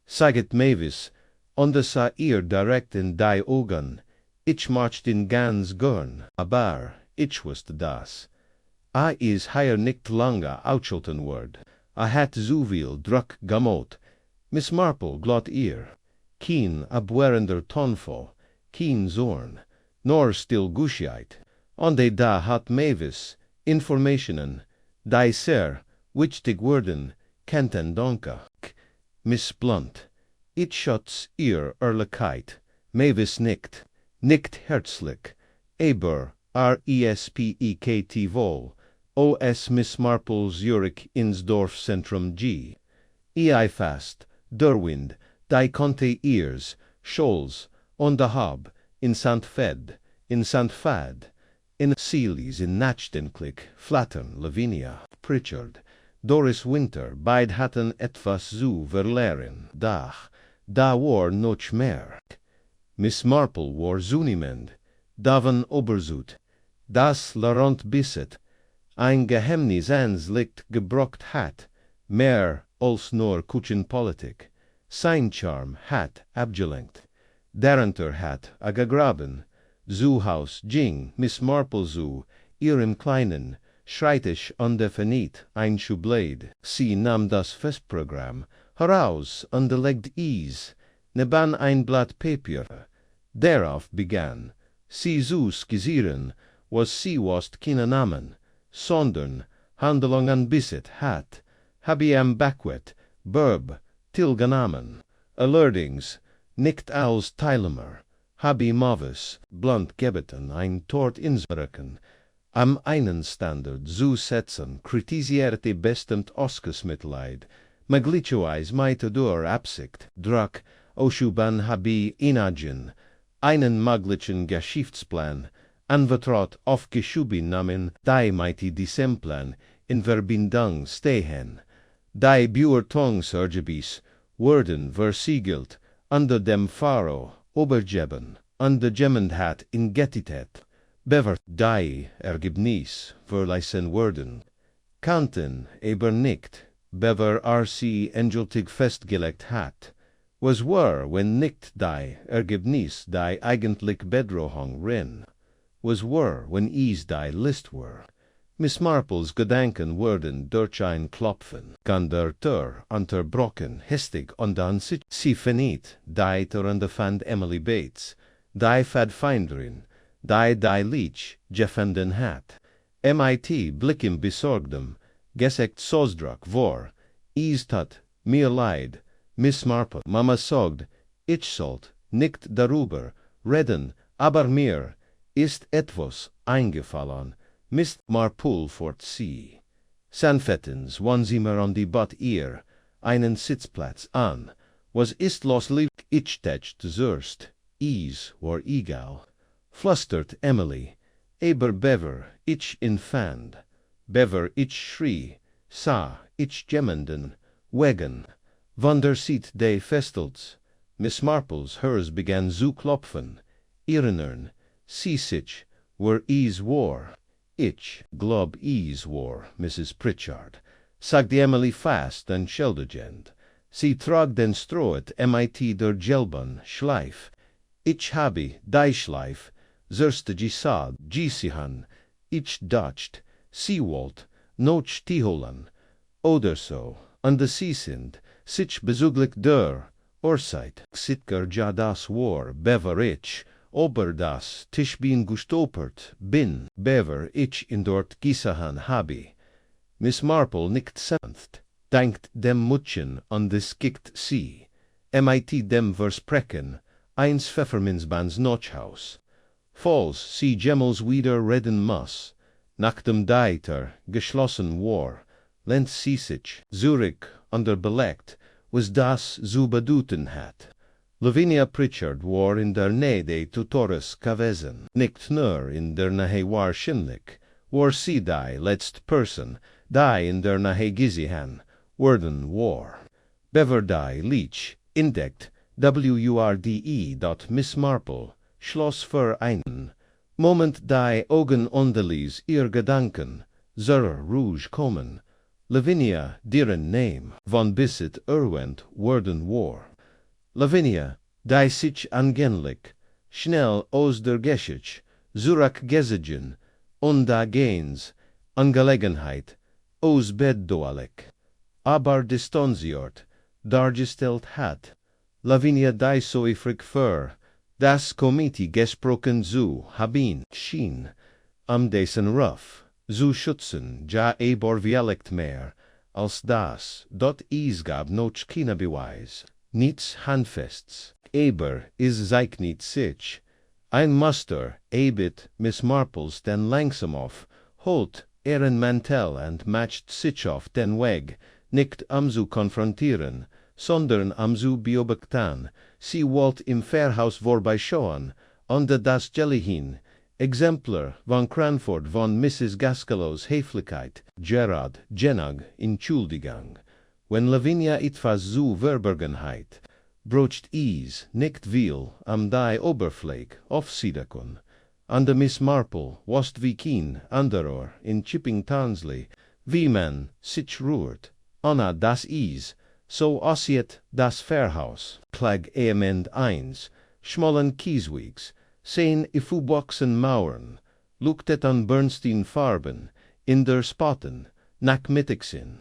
saget Mavis, und es sah ihr direkt in die Augen, ich macht ihn ganz gern, aber ich wusste das. Is hier nicht lange ausschalten word, hat so viel Druck gemot, Miss Marple glot ihr, kein abwehrender Tonfall, kein Zorn, nor still Guschheit, und da hat Mavis Informationen, die sehr wichtig wurden, kenten donke. Miss Blunt, ich schätz ihr Ehrlichkeit, Mavis nicht herzlich, aber respekt wohl, os Miss Marple Zurich ins Dorfzentrum G. Fast, Derwind, die konnte ihrs, Scholz, und de Hab, in St. Fed, in St. Fad, in Seelies, in Nachdenklich, flattern, Lavinia, Pritchard, Doris Winter, beid hatten etwas zu verlehren, da war noch mehr. Miss Marple war zunehmend, davon oberzut, das Laurent Bisset, ein Geheimnis ans Licht gebracht hat, mehr als nur Küchenpolitik, sein Charme hat abgelenkt, darunter hat gegraben, Haus ging Miss Marple zu, ihrem kleinen, schreitisch undefiniert ein Schublade. Sie nahm das Festprogramm heraus und legte es neben ein Blatt Papier. Darauf begann sie zu skizzieren, was sie keinen Namen, sondern Handlungen Bisset hat, habe am Backwet, Verb, tilgenommen, allerdings nicht als Teilnehmer, habe Mavis, blunt gebeten, ein Tort insbrechen, am einen Standard zu setzen, kritisierte bestimmt Mitleid, möglicherweise mit der Absicht, Druck ausüben habe inagen, einen möglichen Geschichtsplan, anvertraut aufgeschoben nahmen, die mit diesem Plan in Verbindung stehen. Die Beurteilungsergebnisse wurden versiegelt unter dem Pharao Obergeben und der Gemenheit in Getität, bewert die Ergebnisse verlesen wurden, kannten aber nicht, bever sie endgültig festgelegt hat, was war, wenn nicht die Ergebnisse die eigentlich Bedrohung Wren, was war, wenn es die List war. Miss Marples Gedanken wurden durch ein Klopfen an der Tür unterbrochen, hastig und dann sie verniet, die Törende fand Emily Bates, die Pfadfinderin, die Leech gefunden hat. Mit Blicken besorgtem, Gesekt Sosdrak vor, Eastat, mir leid, Miss Marple, Mama sogd, ich sollt, nicht darüber, reden, aber mir ist etwas eingefallen, Miss Marple fort sie. Sanfettens, wann sie mir an die Bad ihr einen Sitzplatz an, was ist los lieb ich techt zürst, is war egal. Flustert Emily, aber bever ich infand, bever ich schrie, sa ich jemmenden, wegen, wander sieht de festels, Miss Marple's hers began zu klopfen, irenern, sie sich, were is war, ich glob is war, Mrs. Pritchard, sagde Emily fast and scheldegend, sie trag den stroet mit der gelben Schleif, ich habe die Schleif, zerste gesad, gesihan, ich dacht, sie wollt, noch tiholen, oder so, an de sie sind, sich bezuglich der, Orseit, sitger ja das war, bever ich, ober das, tisch bin gestopert, bin, bever ich in dort gisahan habe. Miss Marple nickt sanft, dankt dem Mutchen an des gikt sie, mit dem versprechen, eins Pfefferminzbans Notchhaus. Falls sie Gemmels wieder reden muss, nach dem Deiter geschlossen war, lent sie sich, Zurich under belegt, was das zu bedeuten hat. Lavinia Pritchard war in der Nähe de Tutores gewesen, nicht nur in der Nähe wahrscheinlich, war sie die letzte Person, die in der Nähe gesehen worden war. Bever die Leech, indect, WURDE. Miss Marple, Schloss für einen Moment die Augen Ondelies ihr Gedanken, zur Rouge kommen, Lavinia, deren Name, von Bisset erwähnt worden war. Lavinia, die sich angenlich, schnell aus der Geschichte, Zurich gesehen, und da gens, Angelegenheit, aus beddoalik, aber distanziert, dargestellt hat. Lavinia die so ifrig für, das Komitee gesprochen zu haben schien, dessen Ruf, zu schützen, ja aber vielleicht mehr, als das, dort is gab noch keine Beweis, nichts handfests, aber is zeig nicht sich. Ein Muster, ebit Miss Marple's den langsam auf, holt Mantel and matcht sich auf den Weg, nicht zu konfrontieren, sondern zu beobachten, sie wollt im Fairhaus vorbeischauen, unter das Jellyhin, Exemplar von Cranford von Mrs. Gaskelows Höflichkeit, Gerard, Genag, Entschuldigung. Wenn Lavinia etwas zu Verbergenheit, brocht is nicht viel die Oberfläche aufsiedekun. An der Miss Marple was wie kein anderer in Chipping Tarnsley, wie man sich rührt, Anna das is, so aussieht das Fairhaus, Klag Eament 1, schmollen Kieswegs, sehen Ifuboxen Mauern, luktet an Bernstein-Farben, in der Spotten, nachmittagsin,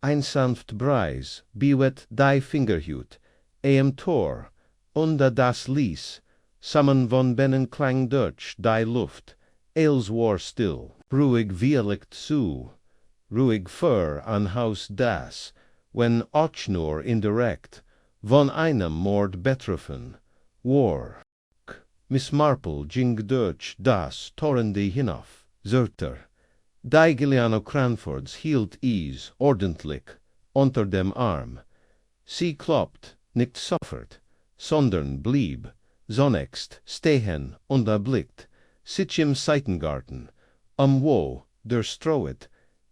ein sanft Breis, biwet die Fingerhut, Tor, unter das Lies, sammen von Bennen klang durch die Luft, els war still, ruhig wielicht zu, ruhig für an Haus das, wenn auch nur indirekt, von einem Mord betroffen, war. Miss Marple ging durch das Torrende hinauf, Zürter. Die Giuliano Cranfords hielt is ordentlich unter dem Arm. Sie kloppt, nicht sofort, sondern blieb, zunächst stehen und erblickt, sich im Seitengarten, wo der Strohet,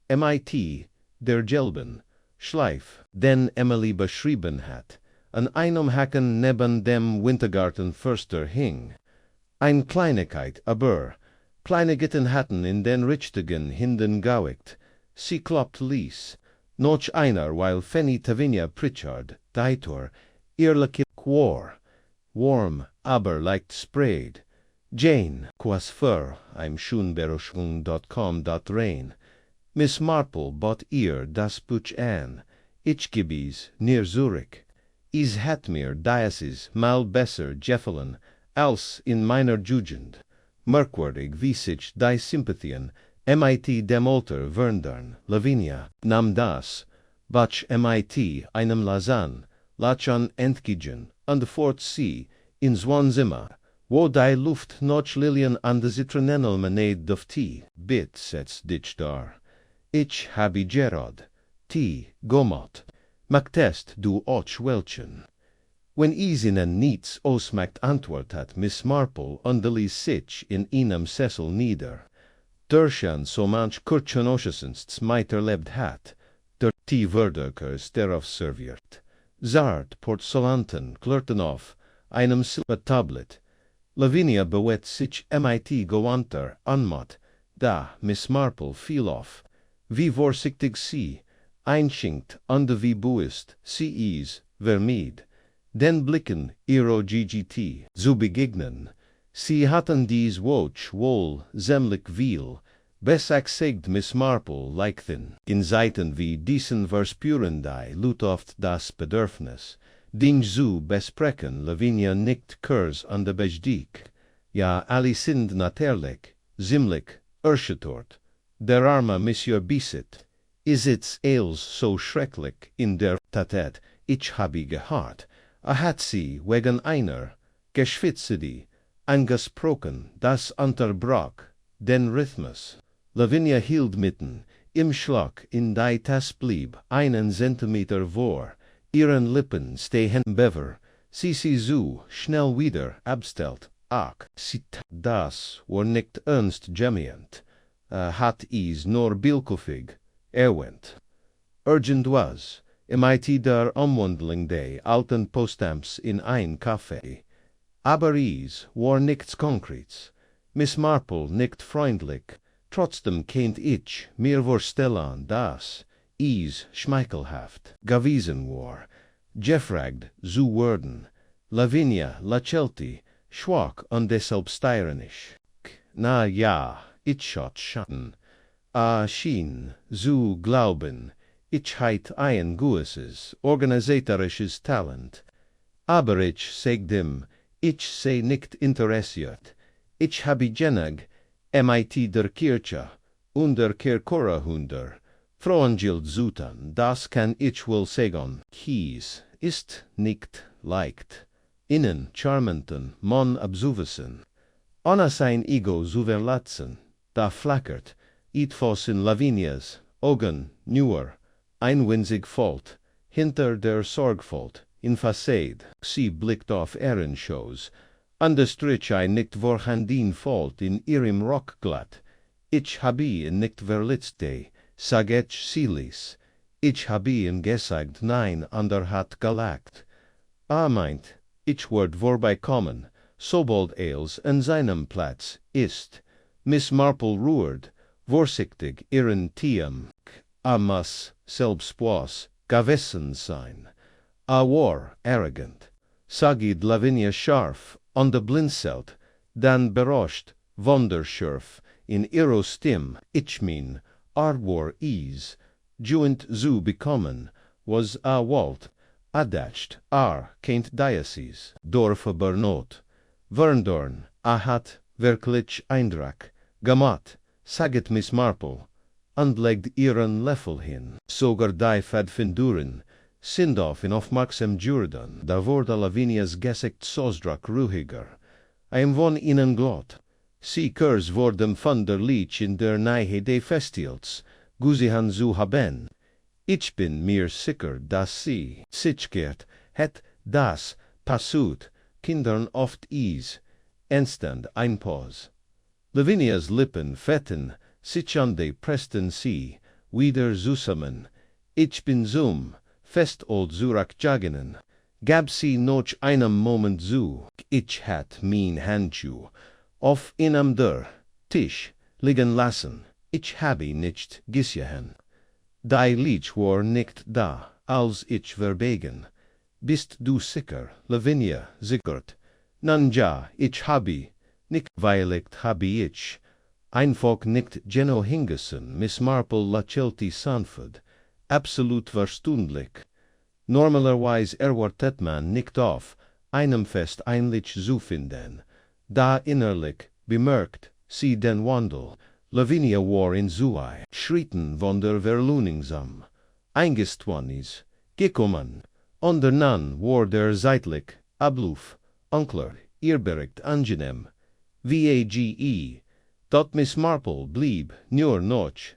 mit der gelben Schleif, den Emily beschrieben hat, an einem Haken neben dem Wintergartenförster hing. Ein Kleinigkeit, aber, kleine Gitten hatten in den richtigen Hinden gauigt, sie kloppt ließ, noch einer, weil Fanny Tavinia Pritchard, Deitor, ehrliche war, warm, aber leicht sprayed. Jane, quas für, Schönberufung.com.rein. Miss Marple bot ihr das Buch an, ich gebis, near Zurich. Is hat mir Diasis mal besser gefallen, als in meiner Jugend. Merkwürdig wie sich die Sympathien mit dem Alter Verndern, Lavinia, nam das, bach mit einem Lasan, lachan entgigen, an de Fort See, in Zwanzimmer, wo die Luft noch Lilien an de Zitronenel menade of tea, bit sets ditch dar. Ich habi Gerard, tea, gomot, mactest du och welchen. When easin en niets osmacht antwoord had Miss Marple underly sich in einem Sessel nieder. Dershan so manch kurtjonoschensens meiter lebt hat, der Teewürdigers darauf serviert. Zart portsolanten klirten auf einem Silbertablet. Lavinia bewet sich mit goanter anmat, da Miss Marple fiel auf. Wie vorsichtig sie einschinkt an de wie buist, sie is vermied. Den Blicken ihrer GGT zu begegnen. Sie hatten dies Woch wohl zemlich viel, besser sagt Miss Marple leichthin. In Zeiten wie diesen verspüren die Lutoft das Bedürfnis, den zu besprechen Lavinia nicht kurs an de Bejdik. Ja, alle sind natürlich, ziemlich, erschüttert. Der arme Monsieur Bisset, is its eils so schrecklich in der Tat, ich habe gehört, hat sie wegen einer Geschwitzedi angesprochen, das unterbrach den Rhythmus. Lavinia hielt mitten im Schlag in die Tas blieb einen Zentimeter vor, ihren Lippen stehen bever, sie so schnell wieder abstellt, ach, sie das war nicht ernst gemmeint, hat is nur bilkofig, erwähnt. Urgent was, mit der Umwandlung der alten Postamps in ein Café. Aber is war nichts Konkrets. Miss Marple nicht freundlich, trotzdem kennt ich mir vorstellen, dass is schmeichelhaft gewesen war, gefragt zu werden. Lavinia lächelte, schwach und deshalb steirenisch. Na ja, ich schott schatten. Schien zu glauben, ich heit ein gewisses organisatorisches Talent. Aber ich sag dem, ich sei nicht interessiert. Ich habe genug mit der Kirche und der Kirchorhunder Frauengild zutan, das kann ich wohl sagen. Kies ist nicht leicht. Innen charmanten Mann abzuwissen. Ohne sein Ego zu verlassen, da flackert etwas in Lavinias Augen nur, einwinzig Fault, hinter der Sorgfalt, in Fassade, sie blickt auf Ehrenshows, understrich ein nicht vorhanden Fault in ihrem Rockglatt, ich habe ihn nicht verletzt, sag ich silis, ich habe ihn gesagt nein, hat gelacht. Meint, ich werd vorbeikommen, sobald an seinem Platz ist. Miss Marple ruht, vorsichtig ihren Tiem, muss selbstbewusst gewesen sein. War arrogant, sagid Lavinia scharf, und de blinzelt, dann beroscht, wunderscharf, in ihrer Stimme, ich mein, war is, juent zu bekommen, was Walt, adacht, keint Diocese, Dorfe Bernot, Verndorn, hat wirklich Eindruck, gemacht, saget Miss Marple, und legt ihren Löffel hin, sogar die Fadfinduren, sind auf in aufmerksam Jordan, da wurde Lavinias Gesicht sosdrak ruhiger. Von ihnen glott. Sie kurs wurden von der Leech in der Nähe des Festivals, gusihan zu haben. Ich bin mir sicher, dass sie, sichkehrt, het das, passut, Kindern oft is, entstand ein Pause. Lavinias Lippen fetten, sich an de presten sie, wieder zusammen. Ich bin fest old Zurach jagenen. Gab sie noch einem Moment zu, ich hat mein Handschuh auf einem der Tisch liegen lassen, ich habe nicht gesehen. Die Leech war nicht da, als ich verbegen. Bist du sicher, Lavinia, sickert? Nun ja, ich habe, nicht weiligt habe ich, einfach nicht genau hingessen, Miss Marple lächelte sanft, absolut verstundlich. Normalerweise wartet man nicht auf, einem Fest einlich zu finden, da innerlich bemerkt sie den Wandel. Lavinia war in Zuei, Schritten von der Verloningsam, Eingestwannis, gekommen, ondernan war der zeitlich, Abluf, Onkler, Eerbericht angenehm, Vage, dat Miss Marple blieb, nur noch,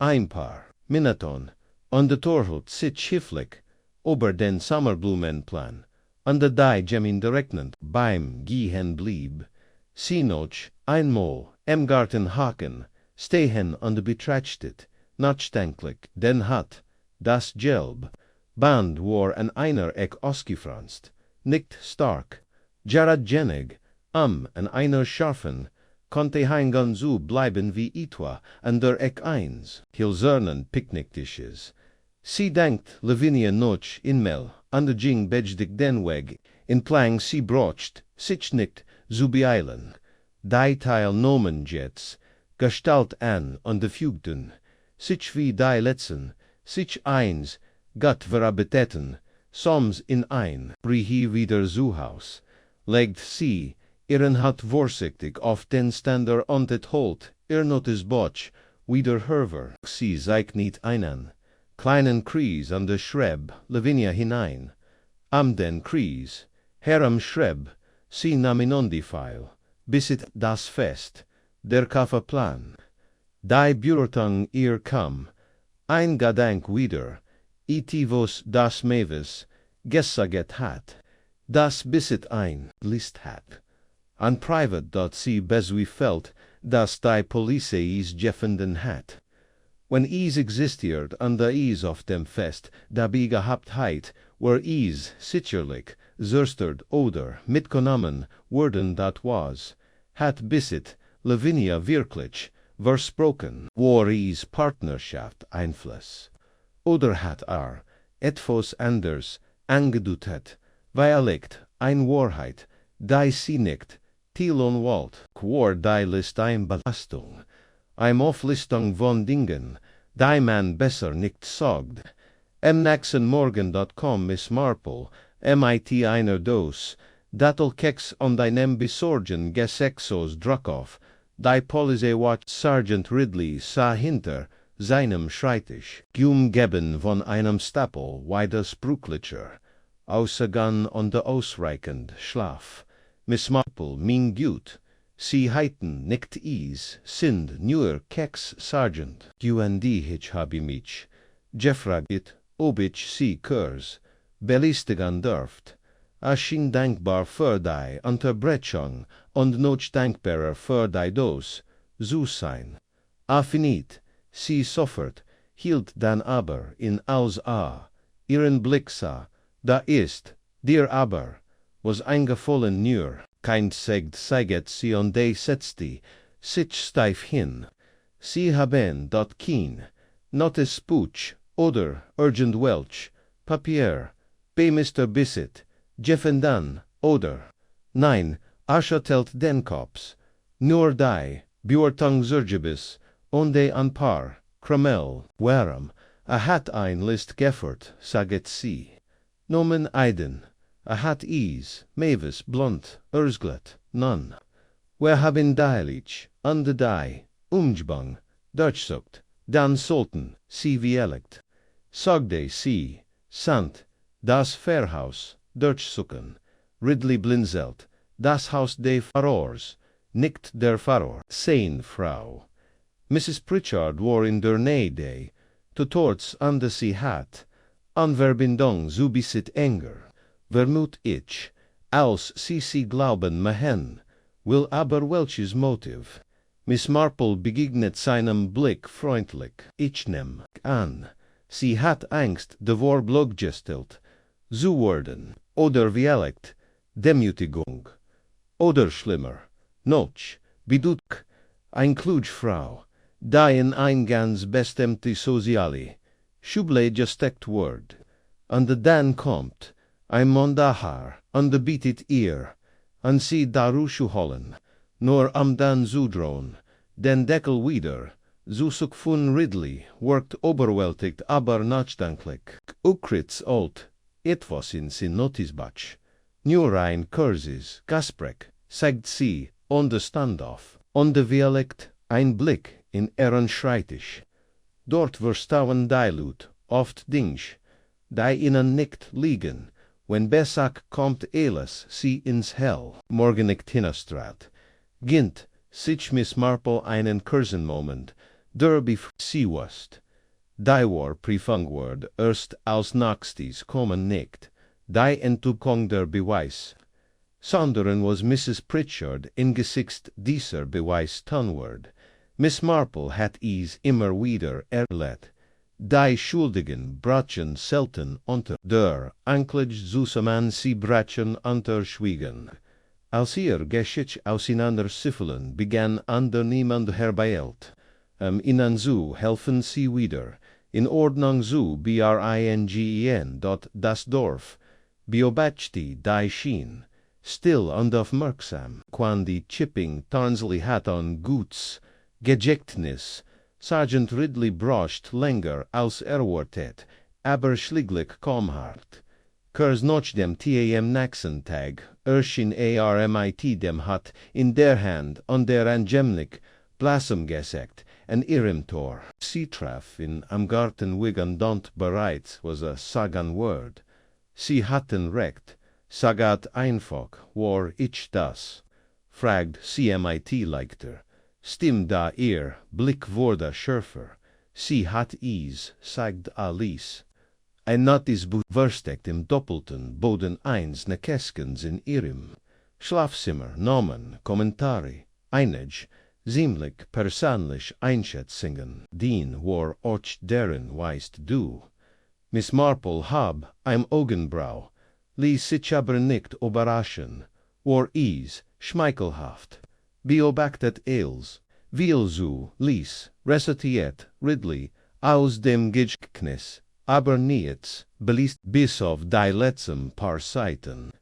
ein paar, Minaton, on de Torhut sit schifflich, ober den Sommerblumenplan, an de die Gemin direktnend, beim Gehen blieb, sie noch, einmal, im Garten haken, stehen an de betrachtet, nachdenklich, den hat, das Gelb, Band war an einer Eck ausgefranst, nicht stark, geradjenig, an einer scharfen, konnte hängen so bleiben wie etwa an der Eck 1, Hilsernen Picknicktisches. Sie denkt Lavinia noch inmel, an de Jing bejdig den Weg, in Plang sie brocht, sich nicht zu beeilen. Die Teil nomen jets, gestalt an de Fugden, sich wie die letzten, sich eins, Gott verabeteten, soms in ein, briehi wieder zu Haus, legt sie, ihren hat vorsichtig auf den Ständer ontet holt, notis botch, wieder herver, sie zeigt nicht einen, kleinen Kries an der Schreb, Lavinia hinein, am den Kries, herem Schreb, sie nahmen die Pfeil, bisit das Fest, der Kaffeplan, die Bürtang ihr kam, ein Gedank wieder, itivos das Meves, gessaget hat, das bisit ein, list hat. An private dot sie besui felt, dass die Policeis jeffenden hat. When ease existiert an der ease auf dem Fest, dabei gehabt heit, were ease sicherlich, zerstert oder mitgenommen worden dat was, hat bisit, Lavinia wirklich, versprochen, war ease Partnerschaft Einfluss. Oder hat etwas anders, angedutet, Dialekt, ein Wahrheit, die sie nicht, Tilon Walt, quor die List ein Belastung, ein Auflistung von Dingen, die man besser nicht sagt. Nächsten Morgen.com Miss Marple, mit einer Dos, datel Keks on deinem besorgen Gesexos Druckoff, die Police Watch Sergeant Ridley sah hinter seinem Schreibtisch, geben von einem Stapel weides Brucklicher, ausgegangen on de ausreichend Schlaf. Miss Marple, min gut, sie heiten nicht is, sind nur Keks Sergeant, hitch habe mich, gefragt, ob ich sie kurs, belästigen dürft, schien dankbar für die Unterbrechung und noch dankbarer für die Dos, zu sein. Finit, sie sofort, hielt dann aber in als ihren Blick sah, da ist, dir aber, was eingefallen nur, kein Seget sie und de setzte, sich steif hin. Sie haben dort kein, notes Spooch, oder urgent Welch, Papier, bei Mr. Bissett, Jeffendan, oder, nein, aschatelt den Kops, nur die, Bjortung Surgibus, onde an paar, Kramel, warum, hat ein List geffert, saget sie. Nomen Eiden, hat is, Mavis, blunt, Ursglet, none. Wir haben deilich, an de die, Umgebung, Deutschsucht, dan sollten, sie vielegt. Sagde sie, sant, das Fairhaus, Deutschsuchen, Ridley Blinzelt, das Haus de Farors, nicht der Faror, sein Frau. Mrs. Pritchard war in der Nähe, torts an de sie hat, Anverbindung zu bisit enger, vermut ich, als sie glauben mehen, will aber welches Motiv. Miss Marple begegnet seinem Blick freundlich, ich nehm an, sie hat Angst, de war bloßgestellt zu werden, oder vielleicht Demütigung, oder schlimmer, noch, bedut ein Klugfrau, die in ein ganz bestimmte Soziale, Schuble gesteckt word, und dann kommt, ein Mondahar, und bietet ihr, und sie daruschu holen, nur am dann zudrohen, den Deckel wieder, so von Ridley, workt oberwältigt aber nachdenklich, ukritz alt, etwas in sin Notisbatsch, nur ein Kursis, Gasprek, sagt sie, on de Standoff, on de Dialekt, ein Blick in Ehrenschreitisch. Dort verstauen die Lut, oft Dingsch, die ihnen nicht liegen, wenn Besak kommt eles sie ins Hell, morgen nicht hinastrat. Gint, sich Miss Marple einen Kursenmoment, der bef sie wust. Die war prefungword, erst als nächstes kommen nicht, die Entzug der Beweis. Sondern was Mrs. Pritchard in Gesicht dieser Beweis tunward. Miss Marple hat is immer wieder erlet. Die Schuldigen brachen selten unter der Anklage zusammen sie brachen unterschwiegen. Als ihr Geschichte auseinander siffelen begann ander niemand herbeilt. Ihnen zu helfen sie wieder. In Ordnung zu bringen, dort das Dorf, beobachtete die Schien. Still und aufmerksam, quan die Chipping Tarnsley hat on Guts, Gejektnis, Sergeant Ridley broscht länger als erwartet, aber schließlich kaum hart. Kurz nach dem TAM nächsten Tag, erschien ARMIT dem hat in der Hand und der angemlich Blassem gesagt, an ihrem Tor. Sie traf in am Garten Wigan dont bereits was a sagan word. Sie hatten recht. Sagat einfach, war ich das? Fragt CMIT leichter. Stimmt da ihr, Blick wurde schärfer. Sie hat is, sagt Alice. Ein Natis Buch versteckt im Doppelten, boden eins Nekeskens in ihrem. Schlafzimmer, Nomen, Kommentare, einig, ziemlich persönlich Einschätzungen, den war och deren weißt du. Miss Marple hab ein Augenbrau, ließ sich aber nicht überraschen, war is, schmeichelhaft, beobachtet els, viel zu, ließ, recitiert, Ridley, aus dem Gedächtnis, aber nichts, beließ bis auf die letzten paar Seiten.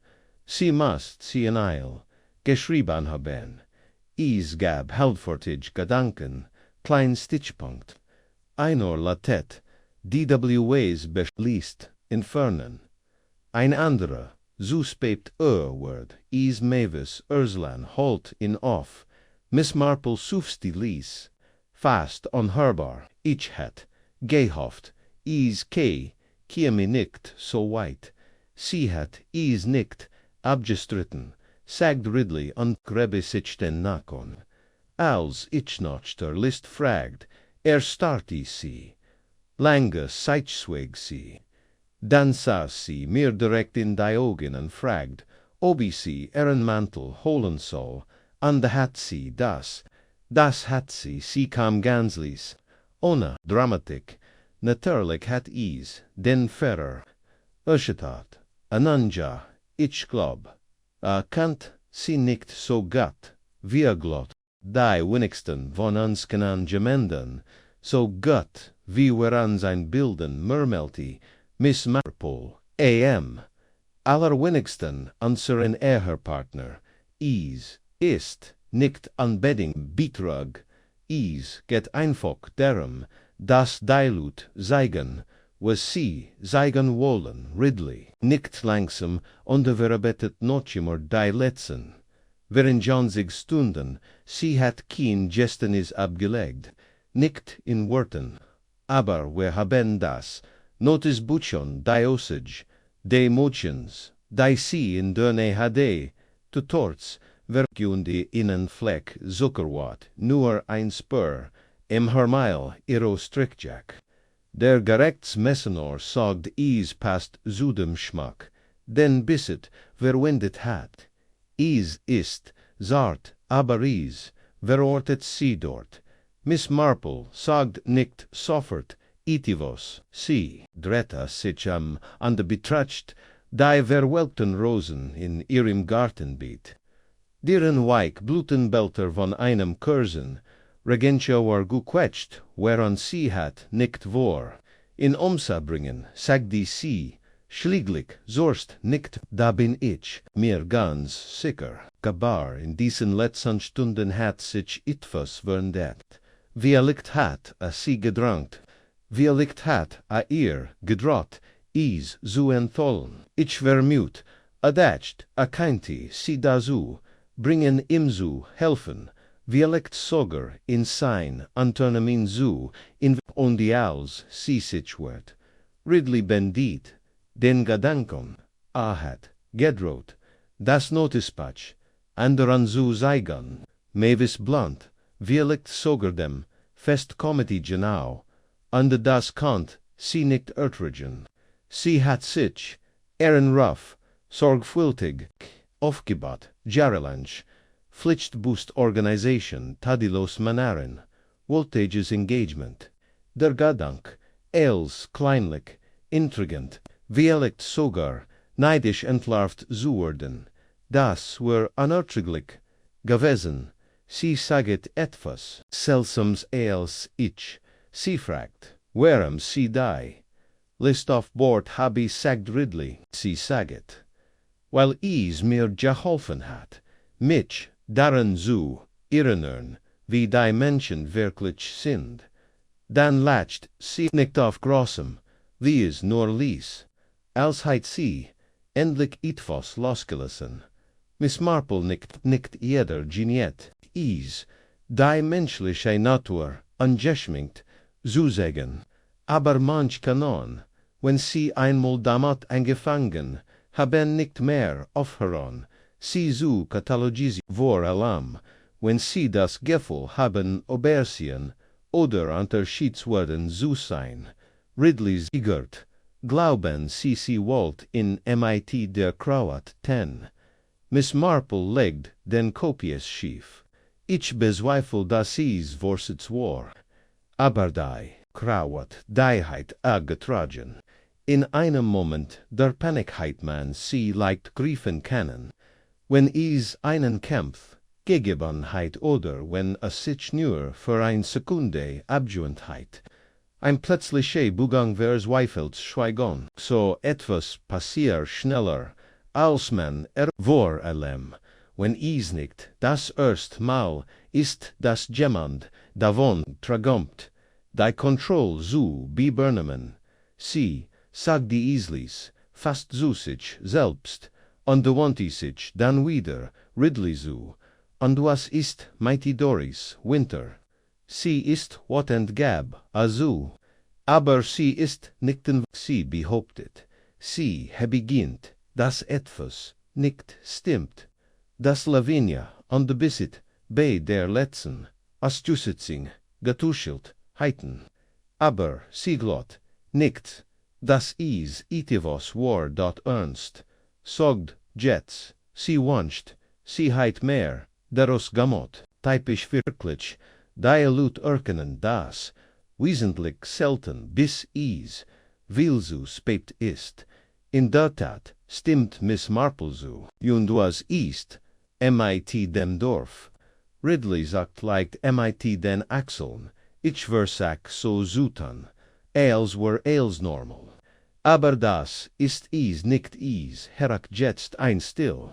Sie must sie in Eil, geschrieben haben. Is gab halbfertig Gedanken, klein Stichpunkt. Einer latet, DWAs beschließt, entfernen. Ein anderer, suspect word, is Mavis Urslan holt in off, Miss Marple sufsti ließ, fast unhörbar, ich hat, gehofft, is käme nicht so weit, sie hat is nicht abgestritten, sagt Ridley und grebe sich den Nacken. Als ich nach der List fragt, starrte sie, lange Zeitschweig sie. Dann sah sie mir direkt in die Augen und fragt, ob ich sie ihren Mantel holen soll, und hat sie das hat sie kam ganz lies, ohne Dramatik, natürlich hat is, den Ferrer, Öschetat, Ananja, ich glaub, kannt sie nicht so gatt, wie glott, die wenigsten von uns können gemenden, so gatt, wie wir an sein Bilden murmelte, Miss Marple, AM, allerwenigsten unseren Ehepartner, ist nicht Anbedding Betrug, geht einfach darum, dass die Lut zeigen, was sie zeigen wollen, Ridley, nicht langsam unterverarbeitet noch immer die letzten. Während 20 Stunden, sie hat kein Gestenis abgelegt, nicht in Worten, aber wir haben das, notis buchon, die Osage, die Motions, die sie in derne HD, zu torts, verkunde Innenfleck Zuckerwat, nur ein Spur, im Hermile ihro Strickjack. Der Gerechtsmessenor sagt is past zudem Schmack, den bisset verwendet hat. Is ist, zart, aber is, verortet sie dort. Miss Marple sagt nicht sofort, itivos, sie, dretta sich an der betracht, die verwelkten Rosen in ihrem Gartenbeet. Deren Weich Blutenbelter von einem Kursen, Regentia war gequetscht, whereon sie hat nicht vor. In Omsa bringen, sagt die sie, schließlich sorst nicht, da bin ich, mir ganz sicher. Gabar in diesen letzten Stunden hat sich etwas verändert. Wie licht hat sie gedrängt, wie licht hat ihr gedroht, is zu enthollen. Ich vermut, adacht, keinti, sie dazu, bringen ihm zu helfen, Dialekt sogar in sein Antonomin zu in on die Als sie situert. Ridley bendit, den Gedanken, ahat, gedrot, das Notispatch, anderan zu zeigen, Mavis blunt, dialekt sogar dem, fest comedy genau, under das Kant, sie nicht ertragen. Sie hat sich, rough, sorgfältig, aufgebaut, jahrelang, Pflichtbewusst Organisation, tadellos Manaren, Voltages Engagement, der Gedank, els kleinlich, intrigant, dialekt sogar, neidisch entlarvt zu werden, das wär unerträglich gewesen, sie saget etwas, seltsames als ich, sie fragt, warum sie die, list auf Bord hab ich sagt Ridley, sie saget, weil is mir geholfen hat, mich, daran zu erinnern, wie die Menschen wirklich sind. Dann lacht sie nicht auf Großem, wie es nur ließ, als heit sie endlich etwas losgelassen. Miss Marple nicht jeder Geniet is, die menschliche Natur ungeschminkt zu sagen, aber manch Kanon, wenn sie einmal damit angefangen, haben nicht mehr aufhören, sie zu katalogisieren vor allem, wenn sie das Gefühl haben obersehen oder unterschiedswürden zu sein. Ridleys igert, glauben sie wollt in mit der Krawatte 10. Miss Marple legt den Kopies schief. Ich bezweifle, dass es Vorsitz war. Aber die Krawatte, die hat getragen. In einem Moment der Panik hat man sie leicht griefen können. Wenn es einen Kampf gegeben hat oder wenn es sich nur für eine Sekunde abgewandt hat, ein plötzlicher Bugang verzweifelt Schweigen, so etwas passiert schneller, als man vor allem, wenn es nicht das erste Mal ist, dass jemand davon träumt, die Kontrolle zu bebernehmen. Sie, sagt die Islis, fast zu sich selbst, und wandte sich dann wieder Ridley zu, und was ist Mighty Doris Winter? Sie ist what entgab, also, aber sie ist nicht, sie behauptet, sie beginnt, dass etwas nicht stimmt, dass Lavinia und der Bisset bei der letzten Auszusetzung getuschelt heiten, aber sie glaubt nicht, dass es etwas war dort ernst, sagt Jets, sie wünscht, sie heit mehr, daraus gamot, typisch wirklich, Dialut erkennen das, wesentlich selten bis es, viel zu spät ist. In der Tat stimmt Miss Marple zu, und was ist, mit dem Dorf. Ridley sagt leicht mit den Achseln, ich versag so zutun, als wär als normal. Aber das ist es nicht es, herrak jetzt ein still.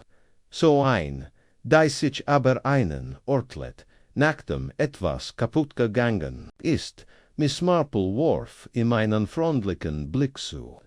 So ein, die sich aber einen Ortlet, nachdem etwas kaputt gegangen ist, Miss Marple warf ihm einen freundlichen Blick zu.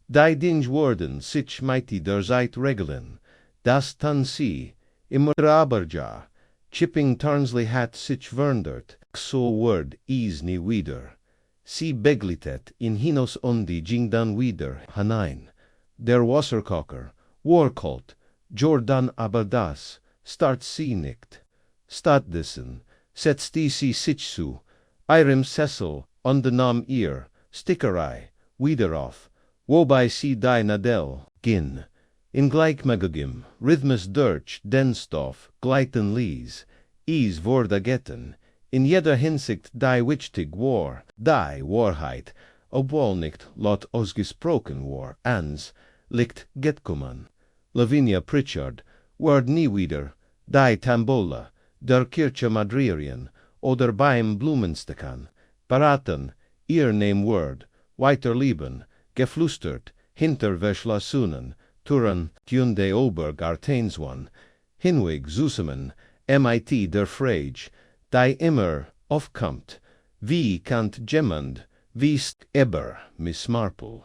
Die Dinge wurden sich mighty der Zeit regeln, das tan sie, im Aberja, Chipping Tarnsley hat sich verndert, so word is nie wieder. Sie beglitet in hinos die ging dann wieder hinein. Der Wasserkocher, Warcolt, Jordan aber das, start sie nicht. Stattdessen setzte sie sich zu, ihrem Sessel und nahm ihr Stickerei wieder auf, wobei sie die Nadel ging. In gleichmäßigem Rhythmus durch den Stoff gleiten ließ, es wurde getan, in jeder Hinsicht die wichtig war, die Wahrheit, obwohl nicht laut ausgesprochen war, ans Licht gekommen. Lavinia Pritchard ward nie wieder, die Tambola, der Kirche Madrierien oder beim Blumenstekan, beraten, ihr nehm word, weiterleben, geflüstert, hinter verschlossenen Türen, Tunde Oberg Arteinswan, hinweg zusammen, mit der Frage, die immer aufkommt, wie kann jemand, wie eber Miss Marple,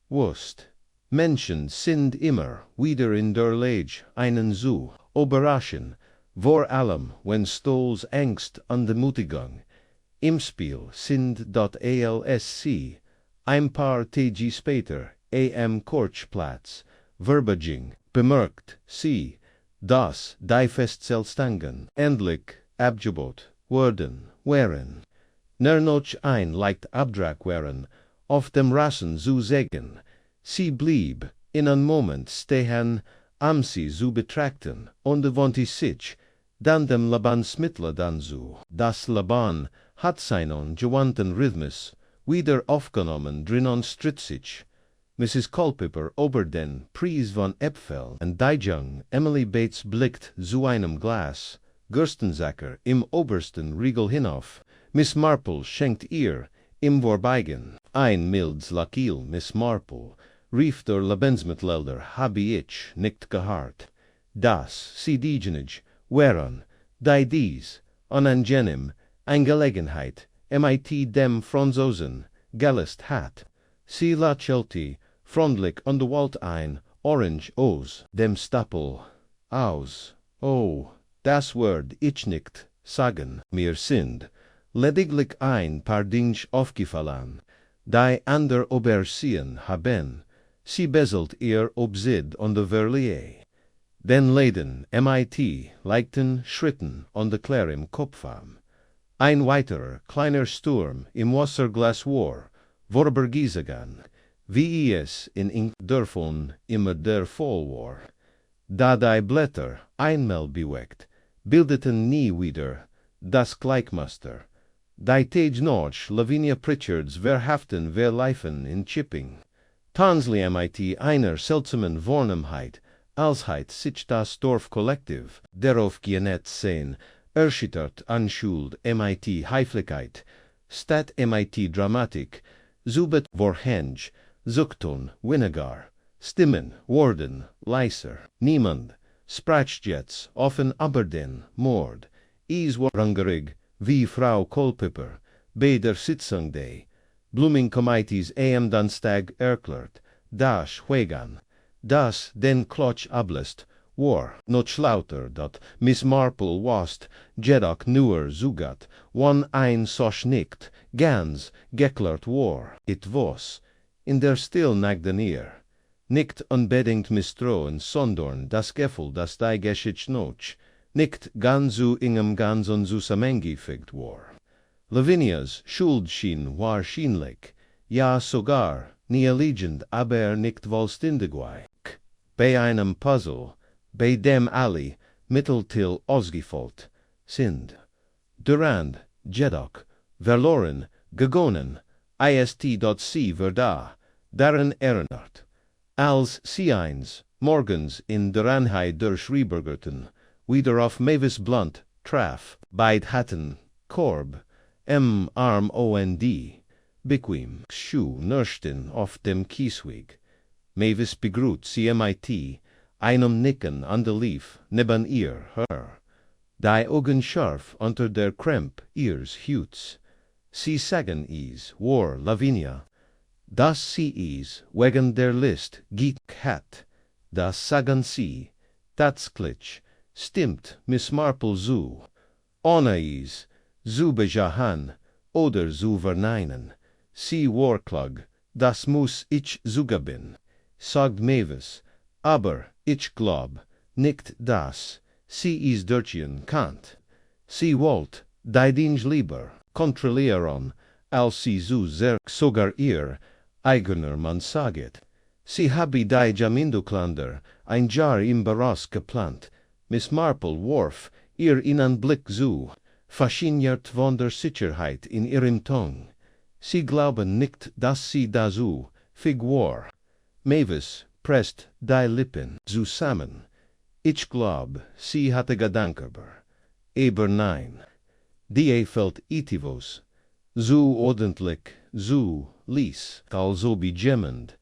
wusst, Menschen sind immer wieder in der Lage, einen zu überraschen, Vor allem, wenn stolz Angst an de Mutigung, im Spiel sind .alsc, ein paar Tage später, am Korchplatz, Verbaging, bemerkt, sie, dass die Feststellungen endlich abgebot worden waren. Noch ein leicht Abdrag waren, auf dem Rasen zu sägen, sie blieb in een Moment stehen, sie zu betrachten, und wandte sich dann dem Lebensmittel dann zu. Das Leben hat seinen gewohnten Rhythmus wieder aufgenommen 43. Mrs. Culpeper über den Preis von Äpfel und Dijung, Emily Bates blickt zu einem Glas Gerstensacker im obersten Riegel hinauf. Miss Marple schenkt ihr im Vorbeigen ein mildes Lakiel. Miss Marple, rief der Lebensmittelelder, habe ich nicht gehört, dass sie diejenige waren, die dies unangenehm Angelegenheit mit dem Franzosen gelöst hat. Sie lächelte freundlich und wollte ein Orange aus dem Stapel aus. Oh, das werd ich nicht sagen. Mir sind lediglich ein paar Dinge aufgefallen, die ander übersehen haben. Sie beselt ihr Obsid und de Verlier. Den Läden mit leichten Schritten und de Claire im Kopf am. Ein weiterer kleiner Sturm im Wasserglas war, vorübergegangen, wie es in davon immer der Fall war. Da die Blätter einmal bewegt, bildeten nie wieder das Gleichmuster. Die Tage noch Lavinia Pritchards verhaften verliefen in Chipping. Tansley mit einer seltsamen Vornehmheit, als sich das Dorfkollektiv darauf geeinigt sehen, erschüttert an Schuld mit Heiflichkeit, statt mit Dramatik, subet vorhänge, Zuchtung weniger, Stimmen worden leiser. Niemand spracht jetzt offen über den Mord. Es war rangerig, wie Frau Culpeper bei der Sitzung des Blooming Committees am Donnerstag erklärt, das Schweigen, das den Klotsch ablässt, war noch lauter, dat Miss Marple wast jedoch nur zugat, wann ein soch nicht ganz geklärt war. It was in der still nagden ihr, nicht unbedingt Misstrauen, sondern das Gefühl, dass die Geschichte noch nicht ganz zu ingem ganzen zusammengefügt war. Lavinias Schuld schien wahrscheinlich, ja sogar naheliegend, aber nicht vollständig. Bei einem Puzzle, bei dem alle Mittel ausgefüllt sind. Durand, jedoch, verloren, gegangen, ist.c verda, daran erinnert. Als sie eins morgens in der Anhai der Schreibergerten wieder auf Mavis Blunt traf, beid hatten Korb, Arm bequem, Schuh nürschten auf dem Kiesweg. Mavis begrüßt sie mit einem Nicken an der Lief neben ihr her. Die Augen scharf unter der Kremp ihres Huts. Sie sagen es, war Lavinia, dass sie es wegen der List geht hat. Das sagen sie, tatsächlich, stimmt Miss Marple zu. Ohne es zu bejahen oder zu verneinen. Sie war klug, das muss ich zugeben, sagt Mavis, aber ich glaub nicht, dass sie es durchziehen kann. Sie wollt die Dinge lieber kontrollieren, als sie zu sehr sogar ihr eigener Mann saget. Sie habe die Jaminduklander ein Jahr im Barras geplant. Miss Marple warf ihr einen Blick zu, fasziniert von der Sicherheit in ihrem Ton. Sie glauben nicht, dass sie dazu fähig war. Mavis presst die Lippen zusammen. Ich glaub, sie hatte Gedanken, aber nein. Die fällt itivos, so ordentlich, so lies, also bejemmend.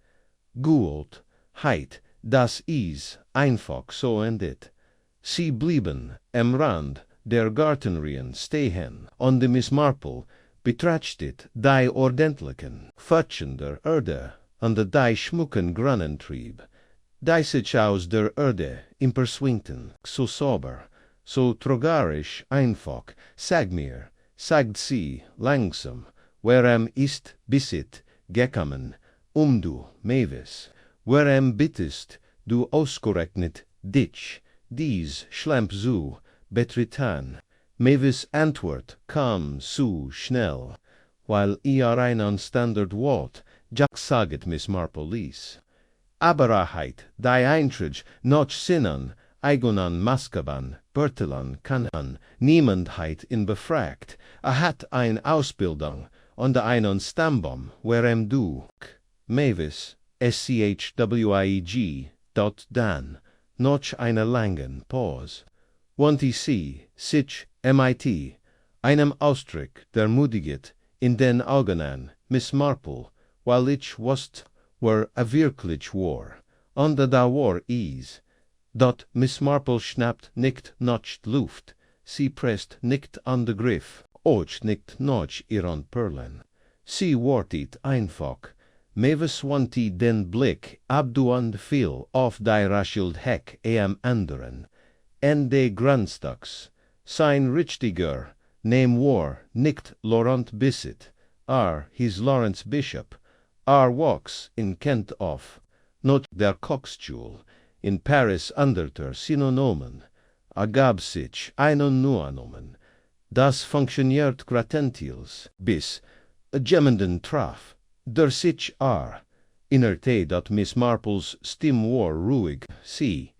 Gut, heit, dass is einfach so endet. Sie blieben am Rand der Gartenrien stehen, und Miss Marple betrachtet die ordentlichen Pfötchen der Erde und die schmucken Granentrieb, die sich aus der Erde imperswingten, so sauber, so trogarisch einfach, sag mir, sagt sie, langsam, ist bisit, gekommen, du, Mavis, bittest du ausgerechnet dich, dies schlamp zu, betritan. Mavis antwort kam zu schnell, weil ihr ein Standard Wort, Jack saget Miss Marple ließ. Aberheit, die Eintritt, noch Sinnen, Eigenan Maskaban, Bertelan, Kanan, Niemandheit in befragt, hat ein Ausbildung, und einen Stammbaum, du, Mavis, schwieg, dann, noch eine langen Pause. Want sie, sich, mit, einem Ausdruck, der mutiget, in den Augen an, Miss Marple, weil ich wusst, wer wirklich war, und da war is, dort Miss Marple schnappt nicht noch Luft, sie presst nicht an de Griff, och nicht noch ihren Perlen. Sie wartet einfach, Mavis wanti den Blick abduand viel auf die Raschild Heck am anderen, en de Grandstocks, sein richtiger, name war nicht Laurent Bisset, his Lawrence Bishop, walks in Kent of, not der Kochstuhl, in Paris under der Synonomen, gab sich einen Nuanomen, das funktioniert gratentils, bis jemanden traf, der sich inerte dat Miss Marples Stimm war ruhig, sie,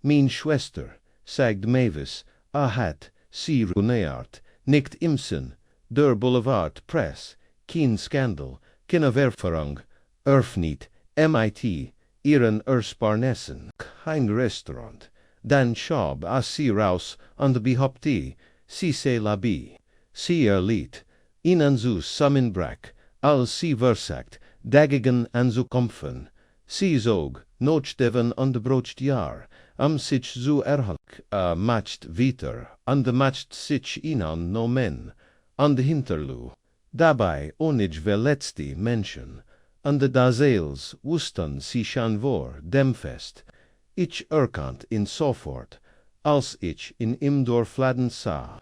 min Schwester, sagt Mavis, hat sie runeert, nicht imsen, der Boulevard Press, kein Skandal, keine Verförung, öffnet, mit, ihren Ersparnessen, kein Restaurant, dann schab sie raus und behaupte, sie sei labi, sie erlitt, ihnen zu Samenbrack, als sie versagt, dagegen an zu kämpfen, sie zog, notsteven und brocht Jahr, sich zu erhalk, macht weiter, und macht sich ihnen no men, und hinterlu, dabei onnig verletzte Menschen, und da sels wussten sie schon vor dem Fest, ich erkannt in sofort, als ich in ihm durchfladen sah,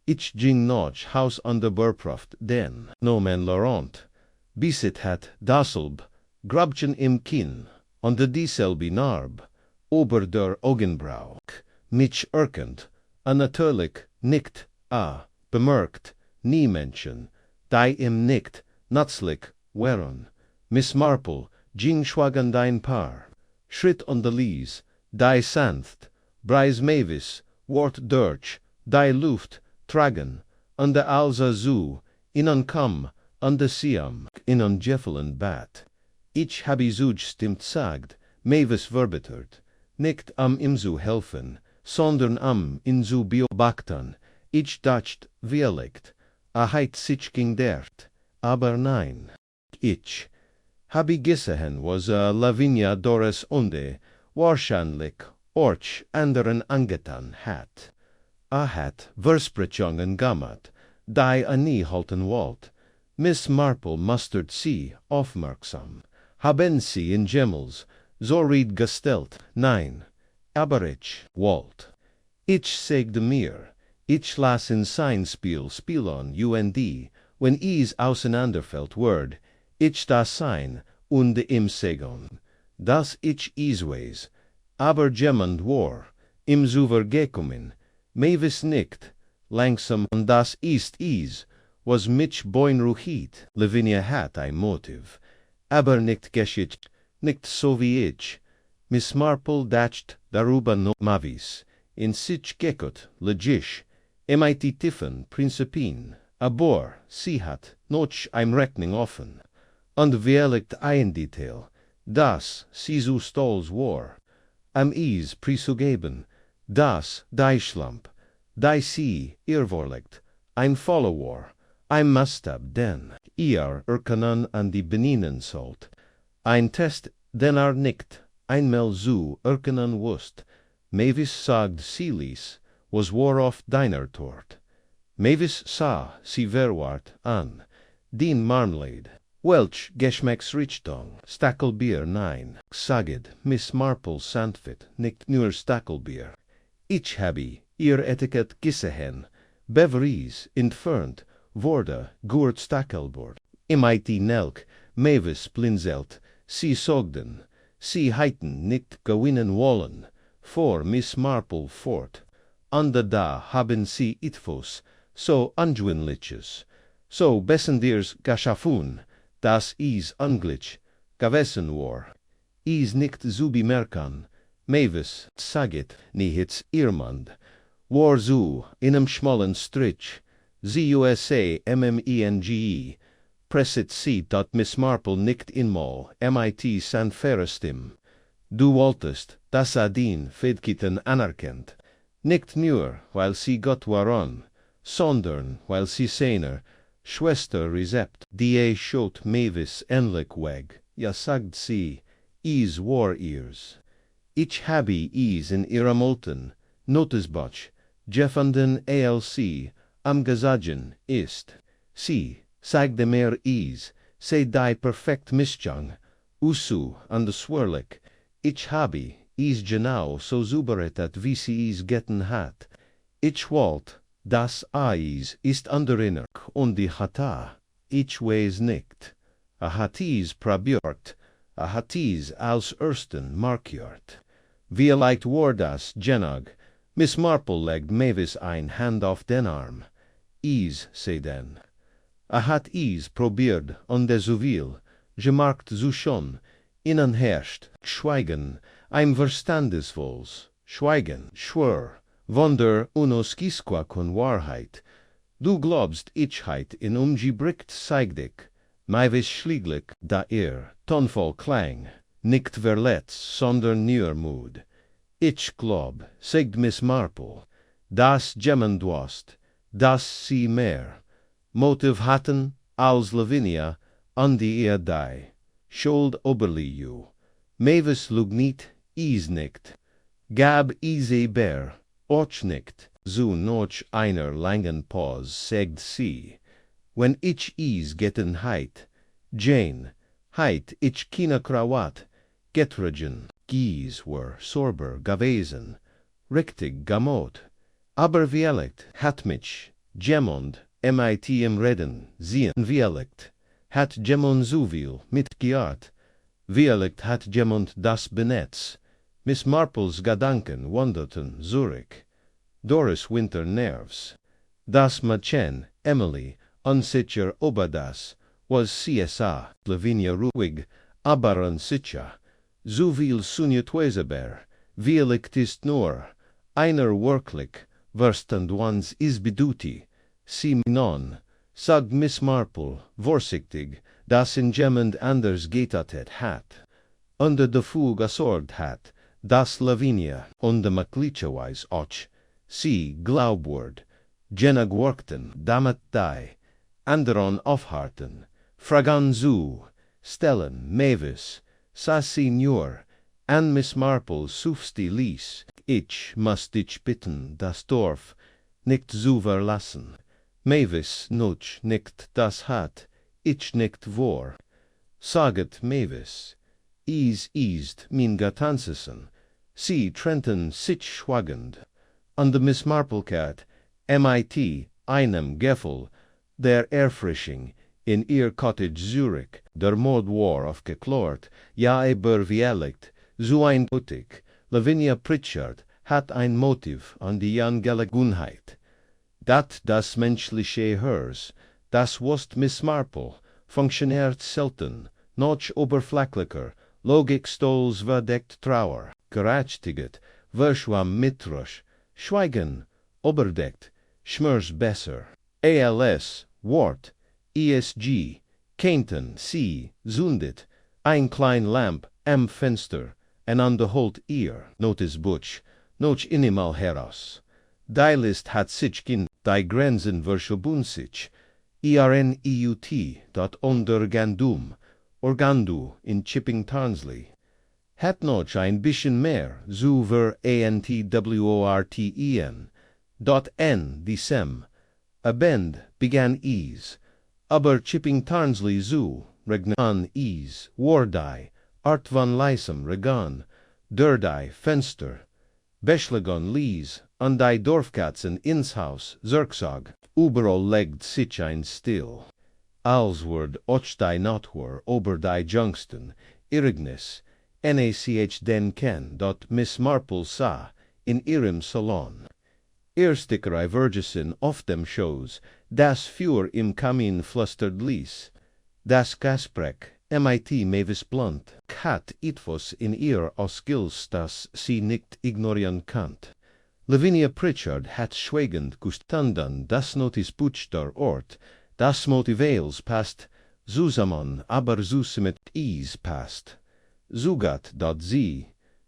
ich ging noch Haus an der Burproft, denn no man Laurent, bisit hat dasselb, Grabchen im Kinn, und dieselbe Narb, ober der Augenbrau, mich erkannt, natürlich nicht, bemerkt, nie Menschen, die ihm nicht, nützlich wären. Miss Marple ging schwagen dein Paar, Schritt on de Lies, die sanft, Breis Mavis, wort durch, die Luft, tragen, und de Alsa zu, innen kam, und de Siam, innen Jeffelen bat. Ich habe zuj stimmt sagt, Mavis verbetert, nicht imzu helfen, sondern inzu beobachten, ich dacht, wirklich, heit sich ging dert, aber nein, ich, habe gesehen, was Lavinia Doris Onde, wahrscheinlich, orch anderen angetan hat. Hat Versprechungen gemacht, die nie halten wollt. Miss Marple mustert sie aufmerksam. Haben sie in Gemmels so red gestellt? Nein, aber ich wollt. Ich sagte mir, ich las in sein spielen wenn is auseinanderfällt word, ich das sein und im Segon, dass ich isweis, aber jemand war, im Zuver gekommen, Mavis nicht, langsam und das ist was mich boinruchit, Lavinia hat ein Motiv, aber nicht geschickt, nicht so wie ich. Miss Marple dacht darüber no Mavis, in sich gekot, legisch, mit Tiffen, Prinzipin, aber sie hat noch ein Rechnung offen, und wirklich ein Detail, das sie so stolz war, is prisugeben, das die Schlamp, die sie irrvorlegt, ein Follower, ein Mastab, den ihr erkennen an die Beninen sollt, ein Test, den nicht einmal so erkennen wusst. Mavis sagt sie ließ, was war auf deiner Tort. Mavis sah sie verwart an, din Marmalade, welch Geschmacksrichtung, Stackelbier, sagt Miss Marple sanftwit, nicht nur Stackelbier. Ich habe ihr etiket gissehen, beveries, entfernt, wurde, goert stakelbord, mit nelk, mevis blinzelt, sie sogden, sie heiten nicht gewinnen wollen, vor Miss Marple fort, under da haben sie itfos, so unjwinliches, so bessendiers gaschafoon, das is unglitch, gewesen war, is nicht zubi merkan, mevis sagit nihits irmand, war zu inem schmollen strich, zusa mmenge, pressit sie dot Miss Marple nicht inmal, mit san ferestim, du wolltest, das adin fedkiten anerkennt, nicht nur, weil sie Gott waron, sondern, weil sie seiner Schwester resept, die schot mevis enlik weg, ja sagt sie, is war ears. Ich habe is in ihrer Molten, Notesbotch, Jeffenden ALC, am Gesagen, ist, sie, sagde mer is, se die perfekt Mischung, usu an de swirlik, ich habe, is genau so zubereitet wie sie is getten hat. Ich wollt, das Eis ist anderinner und die Hata, ich weiß nicht. A hatis probiert, a hatis als ersten markiert. Wie leicht war das, Genug, Miss Marple legt mevis ein Hand auf den Arm. Is, se denn. A hat is probiert und de soviel, gemarkt so schon, innen herrscht, schweigen, ein verstandesvolles, schweigen, schwör, Wunder unos quisqua con Wahrheit. Du glaubst ichheit in umgebrickt zeigdig, meivis schlieglich da tonvoll klang, nicht verletzt, sondern Mut. Ich glaub, sagt Miss Marple, das gemmen dwast, das sie mehr, Motiv hatten, als Lavinia, an die die, schuld oberli ju, mevis lugnit, is nicht, gab ise ber, och nicht, so noch einer langen Pause, sagt sie, wenn ich is getten heit, Jane, heit ich kina Krawat, getregen, gies were sorber gewesen, richtig gamot, aber vielect hat mich, Gemond, mit im Reden, sehen vielect, hat Gemond zuviel mitgeart, vielect hat Gemond das Benetz, Miss Marples Gedanken wanderten Zurich, Doris Winter Nerves, das Mädchen, Emily, unsicher Oberdas, was CSA, Lavinia ruhig, aber unsicher, so viel Sunjetweseber, vielect ist nur, einer wirklich, verstand ones is beduti, sie non, sagt Miss Marple, vorsichtig, das in Gemmend anders getatet hat, under de Fug gesorgt hat, das Lavinia, und de Maklicheweiß och, sie glaubword, Jenna gworkten, damit die, anderon aufharten, fragan zu, stellen, mevis, sa signor, an Miss Marple sufsti lies, ich must dich bitten, das Dorf, nicht zu verlassen, mevis nutsch nicht das hat, ich nicht vor, saget mevis, ist min Gatanzesen, sie trenten sich schwagend, an de Miss Marple cat, mit einem Geffel, der Erfrischung, in ihr Cottage Zurich, der Mod war aufgeklort, ja aber vielect, so ein Boutique, Lavinia Pritchard, hat ein Motiv an die Angelegenheit. Dat das menschliche Hers, das wust Miss Marple, funktioniert selten, noch oberflächlicher, Logik stolz verdeckt Trauer, gerachtiget, verschwam mitrusch, schweigen, oberdeckt, schmers besser, ALS, Wort, ESG, Kenten, sie, zundet, ein klein Lamp am Fenster, en an de holt ear, notice butch, noch inimal heraus. Die List hat sich in die Grenzen verschoben sich, ERNEUT, dot onder Gandum, Organdu in Chipping Tarnsley. Hat noch ein bisschen mehr, so ver ANTWORTEN, dot N diesem, a bend began ease, aber Chipping Tarnsley zu, regnan ease, wardai, Art van Lysum regan, durdai, fenster, Beschlegon lies, an die Dorfkatzen ins Haus, Zerksag, überall legt sich ein Still. Alsward och die Notwar, ober die Jungsten, Irignis, nach den Ken, dot Miss Marple sah, in ihrem Salon. Erstickerei Vergessen auf dem Shows, das für im Kamin flüstert ließ, das Gasprek, mit Mavis Blunt, hat etwas in ihr Ausgils, das sie nicht ignorieren kannt. Lavinia Pritchard hat schweigend gestanden, das Notis Butchter Ort, das Motivales passt, zusammen, aber sus mit Ease passt. Zugat dot sie,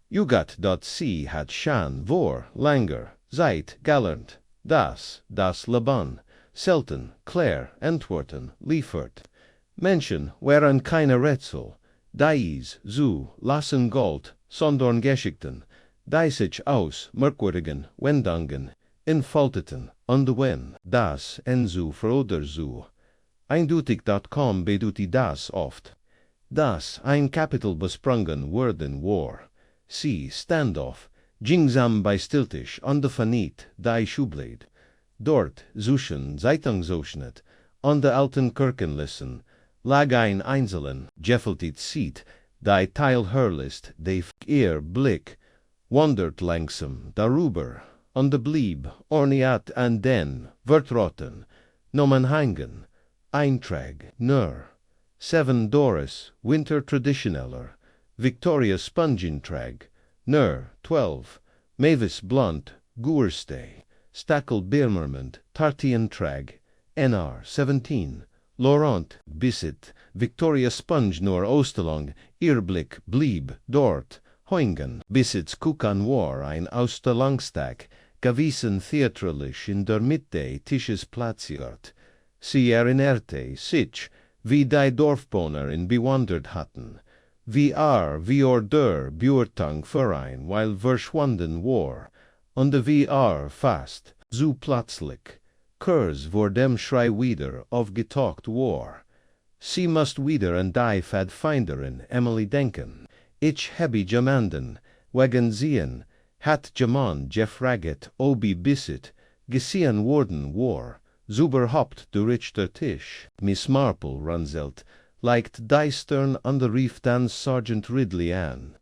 jugat dot sie hat schon vor, langer, Zeit, galant, das Laban, selten, Claire, Antworten, liefert. Menschen wären keine Rätsel, dies, zu, lassen Gold, sondern Geschichten, die sich aus merkwürdigen Wendungen entfalteten, und wenn das zu oder zu. Eindeutig.com beduti das oft. Das ein Kapitel besprungen worden war. Sie Standoff, Jingsam bei Stiltisch, an de Verniet, die Schublade. Dort, zwischen Zeitungsausschnitt, an de alten Kirchenlissen, lag ein einzelnen, gefältigt Seat, die Teilhörlist, de ihr Blick, wandert langsam darüber, und de blieb, orniat an den, vertrotten, nomen hängen, Eintrag, nur, 7 Doris, Winter Traditioneller, Victoria Spongentrag, nur, 12, Mavis Blunt, Goerstay, Stackel Birmerment, Tartian Trag, NR, 17, Laurent, Bisset, Victoria Sponge nur Osterlang, Irrblick, blieb, dort, Heungen, Bissets Kukan war ein aus der Langstag, gewissen theatralisch in der Mitte Tisches platziert. Sie erinnerte sich, wie die Dorfbewohner ihn bewundert hatten, wie der Beurteilungsverein weil verschwunden war, und wie fast, so plötzlich, kurz vor dem Schrei wieder aufgetaucht war. Sie musst wieder an die Pfadfinderin Emily denken. Ich habe jemanden, wegen sehen, hat jemand gefragt, ob Bisset gesehen worden war, überhaupt durch der Tisch. Miss Marple runzelt, leicht die Stern und rief dann Sergeant Ridley an.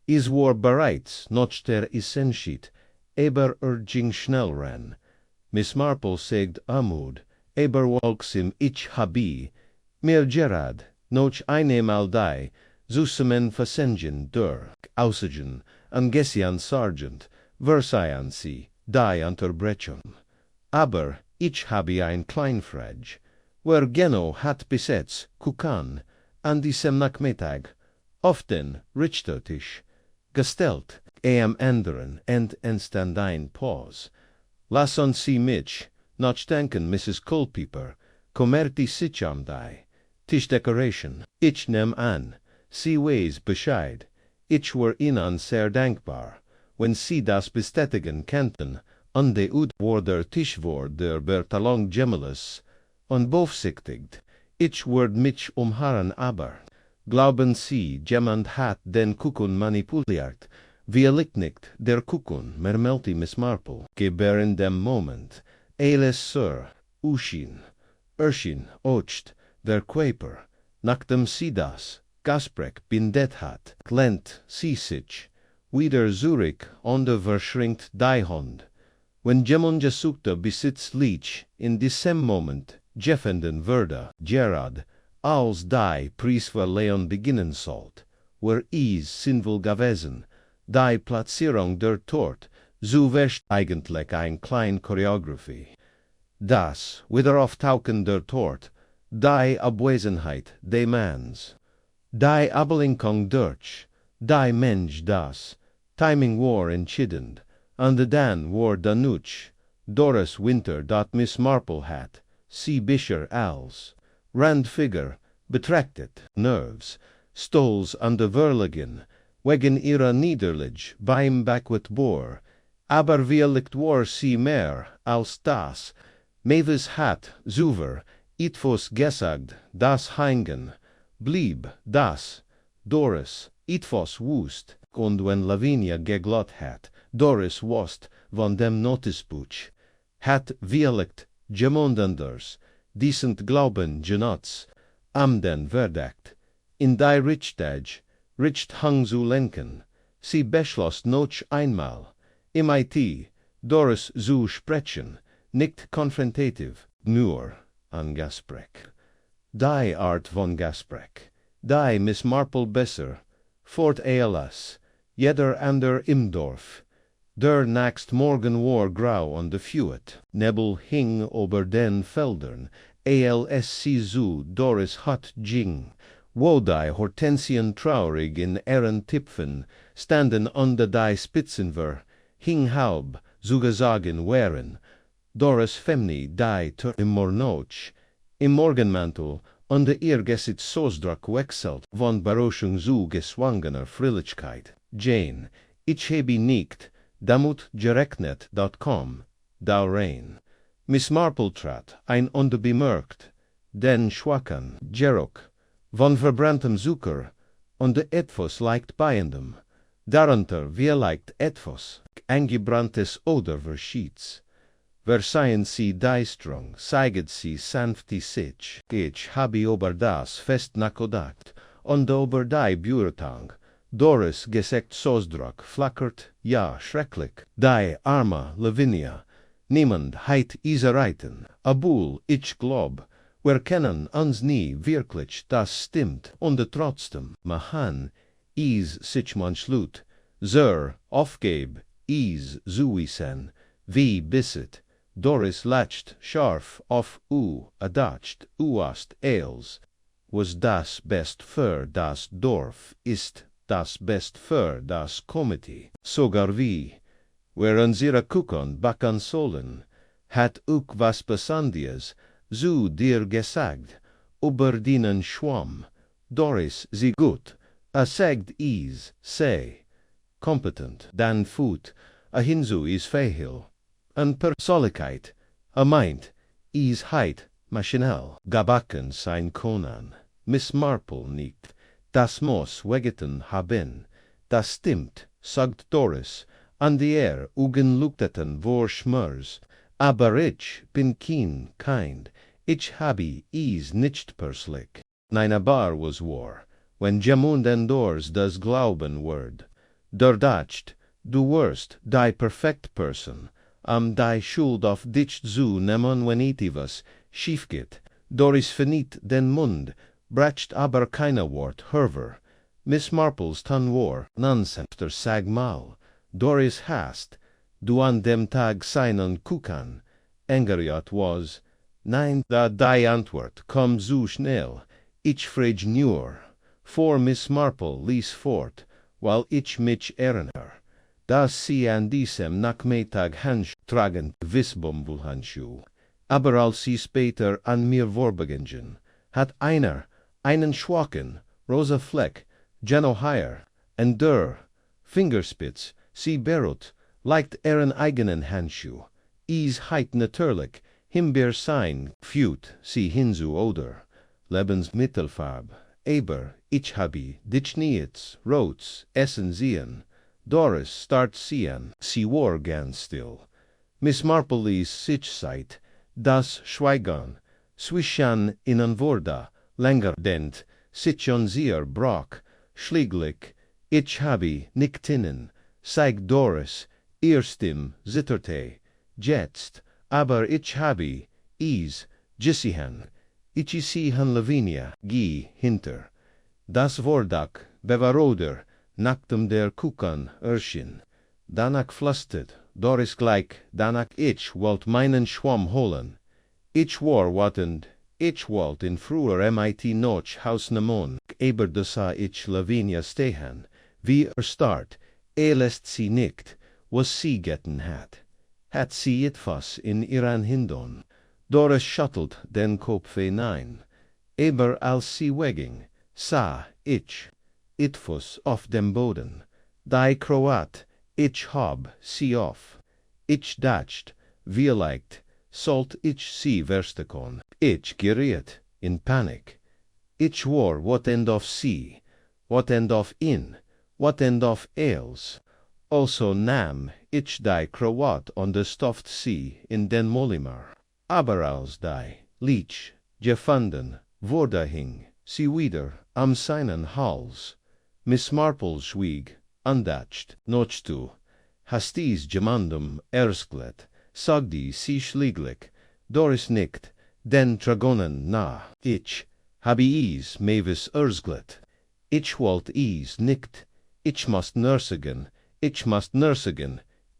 Es war bereits noch der Essenschied, aber ging schnell ran. Miss Marple sagt amud, aber walksam ich habe, mir Gerard, noch einmal die, zusammen versengen durch, aussigen, und gesian Sergeant, versaien sie, die Unterbrechung. Aber ich habe ein Kleinfrage, wer genau hat besetzt, Kukan, an diesem Nachmittag, auf den Richtertisch, gestellt, am anderen entstand ein Pause. Lassen Sie mich, noch denken, Mrs. Culpeper, kümmert sich die Tischdecoration. Ich nehm an, Sie weiß Bescheid. Ich war Ihnen sehr dankbar, wenn Sie das bestätigen könnten, und de ud war der Tisch war der Bertalong Gemelis, und beaufsichtigt. Ich würd mich umharren, aber glauben Sie, jemand hat den Kuchen manipuliert, liegt nicht der Kuchen, murmelte Miss Marple, geber in dem Moment, alles Sir, Urschin, Ocht, der Quaper, nachdem sie das Gasprek bindet hat, lehnt sie sich wieder zurück und verschränkt die Hand. Wenn jemand gesuchter Besitz liegt, in diesem Moment, gefunden würde, Gerard, als die Preisverleihung beginnen sollte, war sinnvoll gewesen, die Platzierung der Tort, so wäscht eigentlich ein klein Choreografie. Das Wiederauftauchen der Tort, die Abwesenheit des Manns, die Ablenkung durch, die Mensch das, Timing war entschieden, und dann war danach, Doris Winter dot Miss Marple hat, sie Bischer als, Randfigur, betrachtet, Nerves, Stolz an der Verlegen, wegen ihrer Niederlage beim Banquetbohr, aber liegt war sie mehr als das, Mavis hat, zuver, etwas gesagt, das hängen, blieb, das, Doris, etwas wusst, und wenn Lavinia geglaubt hat, Doris wusst, van dem Notisbuch, hat Dialekt gemondenders, decent Glauben genots, am den Verdacht, in die Richtag, Richt hang zu lenken, sie beschloss noch einmal, MIT, Doris zu sprechen, nicht konfrontativ, nur an Gasprech. Die Art von Gasprech, die Miss Marple besser, fort ALS, jeder ander im Dorf. Der nächst Morgen war grau on de Fuet, Nebel hing ober den Feldern, ALSC zu Doris hat ging, wo die Hortensien traurig in ihren Tipfen, standen under die Spitzenwehr, hing halb, zugesagen wären, Doris femni die im Mornoch, im Morgenmantel, unter ihr gesit Sosdrack wechselt, von Baroschung zu geschwangener Frilligkeit. Jane, ich habe nicht, damit gerechnet.com, da Wren. Miss Marple trat, ein unbemerkt, den schwachen Gerock, von verbranntem Zucker, und etwas leicht beiendem, darunter wie leicht etwas, angebranntes oder verschieds. Verseien sie deistrung, zeiget sie sanfti sich, ich habe ober das fest nakodacht, und ober die Bürtang, Doris gesekt Sosdrack, flackert, ja, schrecklich, die arme Lavinia, niemand heit isa reiten, abul, ich glaub, wir kennen uns nie wirklich, das stimmt, und trotzdem, mahan, is sich man schlut, zur, aufgeb, is zuisen, wie bisset, Doris latcht scharf auf adacht, uast els, was das best für das Dorf ist das best für das Committee, sogar wie, wer unsere Kuchen backen sollen, hat was Besonderes zu dir gesagt, über dinen Schwamm, Doris sie gut, sagt is, sei, kompetent, dan foot, hinzu is fehil, an Persönlichkeit, meint, is heit, maschinell, gebacken sein Conan, Miss Marple nicht, das muss wegeten haben, das stimmt, sagt Doris, an die Ugenlukteten vor Schmörs, aber ich bin kind, ich habe is nicht perslich. Nein, aber was war, wenn jemund endors das Glauben word, der dacht, du wirst die perfect person, die Schuld auf dich zu nehmen, wenn etwas schief geht. Doris verniet den Mund, bracht aber keine Wort hervor. Miss Marples tan war, Nonsense, sag mal, Doris hast, du an dem Tag seinen Kuchen, engeriot was, nein, da die Antwort, komm so schnell, ich frage nur, vor Miss Marple ließ fort, weil ich mich erinnere, dass sie an diesem Nachmittag Handschuh tragen, Wissbomwollhandschuh. Aber als sie später an mir vorbeigingen, hat einer einen schwachen, rosa Fleck, Genohire, und der Fingerspitz, sie berührt, leicht ihren eigenen Handschuh. Is heit natürlich, Himbeer sein, führt sie hinzu oder, Lebensmittelfarb, aber ich habe dich nichts, rots, essen sehen. Doris start sehen, sie war ganz still. Miss Marple ließ sich Zeit, das Schweigen, zwischen ihnen wurde, länger dent, sich unser brach, schläglich, ich habe nicht innen, zeigt Doris, ihr Stimm zitterte, jetzt, aber ich habe, is, gesehen, ich sehen Lavinia, hinter, das Wordach, bewaroder, nacktem der Kuchen erschien, danach flüstert, Doris gleich, danach ich wollt meinen Schwamm holen, ich war wartend, ich wollt in früher MIT noch Hausnehmen, aber da sah ich Lavinia stehen, wie start, lässt sie nicht, was sie getan hat sie etwas in ihren Händen, Doris schüttelt den Kopf hinein, aber als sie wegging, sah ich, etwas auf dem Boden, die Kroat, ich hab sie auf, ich dacht, vielleicht, sollt ich sie verstecken, ich geriet, in Panik, ich war what end of sie, what end of in, what end of els, Also Nam, ich die Krawat on the stuffed sea in den Molimar. Aberaus die, Leech, gefunden, wurde hing, sie wieder, am seinen Hals. Miss Marple schwieg, undatcht, noch du. Hastis gemandum ersklet, sagdi sie schlieglich, Doris nickt, den Dragonen na. Ich, habe is Mavis ersglet. Ich wollt is nickt, ich must nursigen,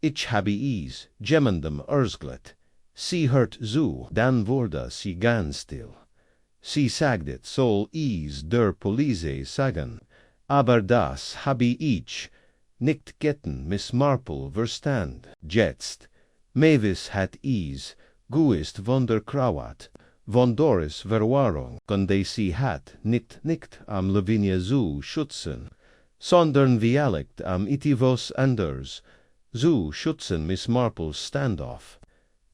ich habe is, gemandum ersglet. Sie hört zu, dann wurde sie ganz still. Sie sagdet, soll is der Polizei sagen, aber das habe ich nicht getten, Miss Marple verstand. Jetzt, Mavis hat is, guist von der Krawat, von Doris Verwahrung, konde sie hat nicht am Lavinia zu schützen, sondern vielleicht am itivos anders, zu schützen Miss Marples Standoff.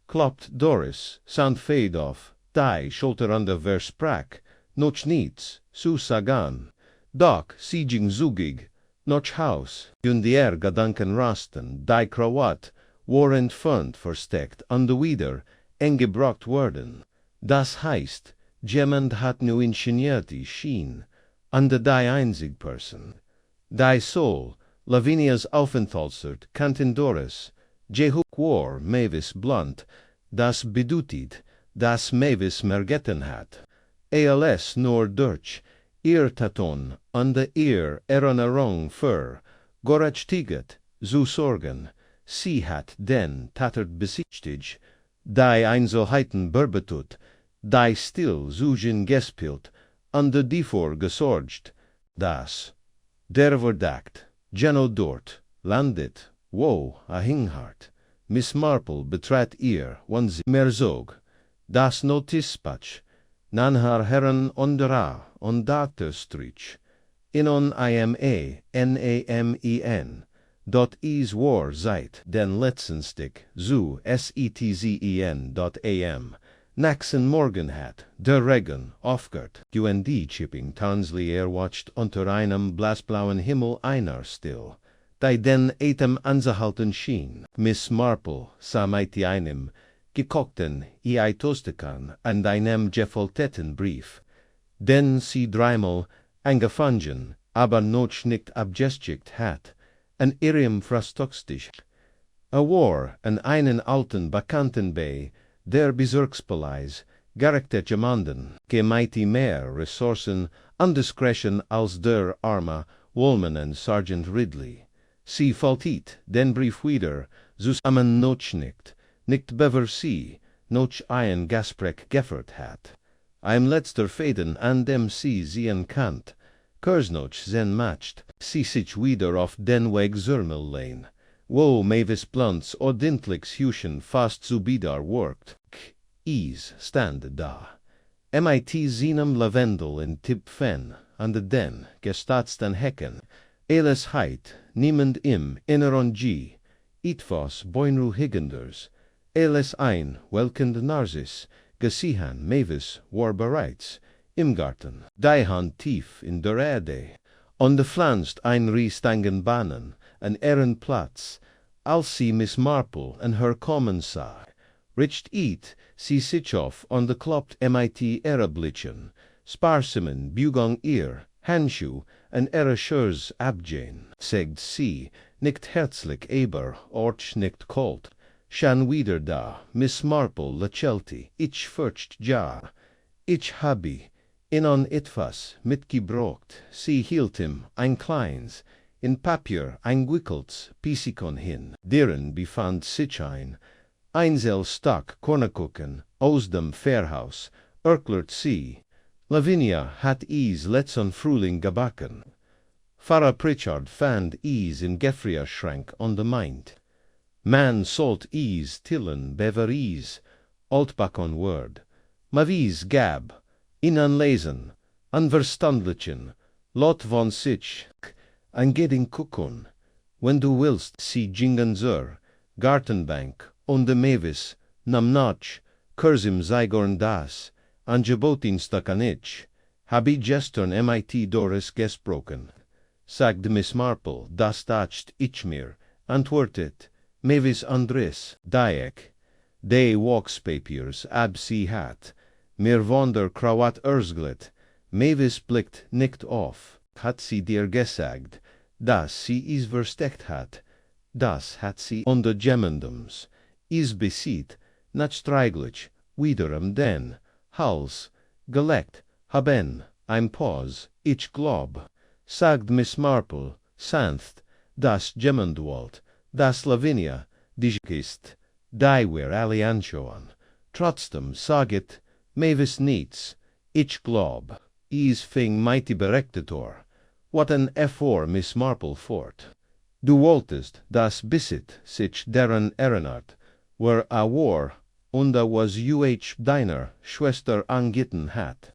Kloppt Doris, sand fade off, die Schulter an der Versprach, noch nichts, zu sagen. Doch, sieging zugig, noch Haus, und Gedanken rasten, die Krawat, war entfernt versteckt, an der wieder, eingebracht worden. Das heißt, jemand hat nu ingeniert die Schien, an der die einzig Person. Die soll, Lavinias Aufenthaltsort, kannten Doris, Jehuk war Mavis blunt, das bedeutet, dass Mavis mergetten hat. ALS nur durch, ihr Taton, an der ihr Erinnerung für, gorachtiget, zu sorgen, sie hat den Tatert besichtigt, die Einzelheiten berbetut, die still Sujen gespielt, an der Divor gesorgt, das, der verdacht, Geno dort, landet, wo, a hinghart, Miss Marple betrat ihr, wann sie mehr zog, das Notispatch, nan haar herren ondera, on Doctorstrich, inon IMA, dot is war seit den Letzenstick, zu setzen.am, Naxen Morgan hat, der Regen, aufgert, UND Chipping Tansley watched unter einem blassblauen Himmel einer still, die den Atem anzuhalten schien. Miss Marple sah mit einem gekochten Toastekan an einem gefolteten Brief, den sie dreimal angefangen, aber noch nicht abgeschickt hat, an ihrem Frühstückstisch. War an einen alten Bekannten bei der Bezirkspolizei gerechte jemanden, mighty mehr Ressourcen Discretion als der arme Woolman und Sergeant Ridley. Sie faltit den Brief wieder, zusammen noch nicht bever sie, noch ein Gespräch geführt hat. Ein letzter Faden an dem sie sehen kannt, Kursnoch sen matcht, sie sich wieder auf den Weg Zürmel lehn, wo Mavis Blunts ordentlichs Hüschen fast subidar workt. Is stand da. MIT Zinem Lavendel in Tipfen, an de den, gestatsten Hecken, Eles heit, niemand im Inneron G, Itvos Boinru Higgenders, Eles ein, welkend Narcis, Gesihan Mavis war bereits, im Garten, die Hand tief in der Erde, on de pflanzt ein Riestangen Bahnen, an Ehrenplatz, als sie Miss Marple an her kommen sah, richt sie sich auf on de kloppt MIT Erablitchen, sparsamen Bugang ihr, Handschuh, an Schurs abgehen, sagt sie, nicht herzlich aber, orch nicht kalt, schon wieder da, Miss Marple lächelte, ich fürcht ja, ich habe, inon etwas mitgebracht, sie hielt ihm ein kleins, in Papier eingewickeltes Pisikon hin, deren befand sich ein Einzelstock Kornekuchen aus dem Fährhaus, erklärte sie, Lavinia hat is letzten Frühling gebacken. Pfarrer Pritchard fand is in Gefrierschrank on the Mind. Man sollt is tillen bever is, altbackon word. Mavis gab, inan lesen, unverstandlichen, lot von sich, ein Geding Kukun, wenn du willst, sie jingen zur, Gartenbank, und de Mavis, nam nach, Kursim Zeigorn das, Angebotin Stakanitsch, hab ich gestern MIT Doris gesprochen, sagte Miss Marple, das dacht ich mir, antwoordet, Mavis Andres, Dijk, de Walkspapiers ab sie hat, mir wonder krawat ersglet, Mavis blikt nicht auf, hat sie dir gesagt, dass sie is versteckt hat, das hat sie onder Gemendums, is besiet, not streiglich, wiederum den, hals, gelegt, haben, ein pause, ich glaub, sagt Miss Marple, sanft, das Gemendwalt, das Lavinia, die ist, die wir alle anschauen, trotzdem saget, Mavis niets, ich glaub, is fing mighty berectetor, what an effort Miss Marple fort. Du wolltest, das bissit sich deren erinnert, were a war, und was deiner Schwester angitten hat.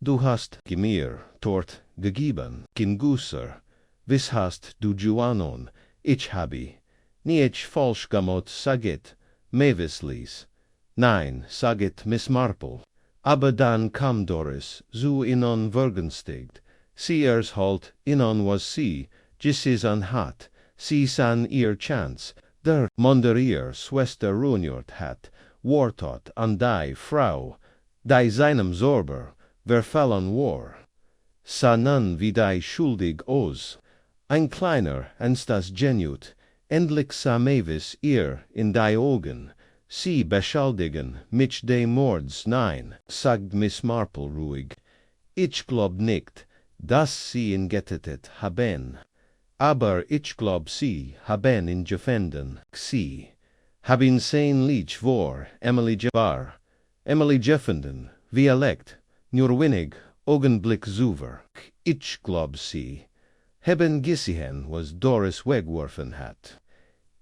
Du hast mir tort gegeben, kin Gusser, wis hast du Juanon, ich habi, nicht falsch gamot saget, Mavis ließ. Nein, saget Miss Marple. Aber dann kam Doris, zu inon vergenstigt, sie halt inon was sie, gissis an hat, sie san ihr Chance, der Monder ihr Schwester ruiniert hat, wartot an die Frau, die seinem Sorber, verfallen war. Sa nun wie die schuldig aus, ein kleiner, ans das Genut, endlich sah Mavis ihr in die Augen, sie beschuldigen mich de Mords, nein, sagt Miss Marple ruhig, ich glaub nicht, dass sie ihn getötet haben, aber ich glaub sie haben ihn gefunden, sie haben sein Lied vor Emily gefunden, wie elect, nur wenig Augenblick zuver, ich glaub sie haben gesehen, was Doris wegworfen hat,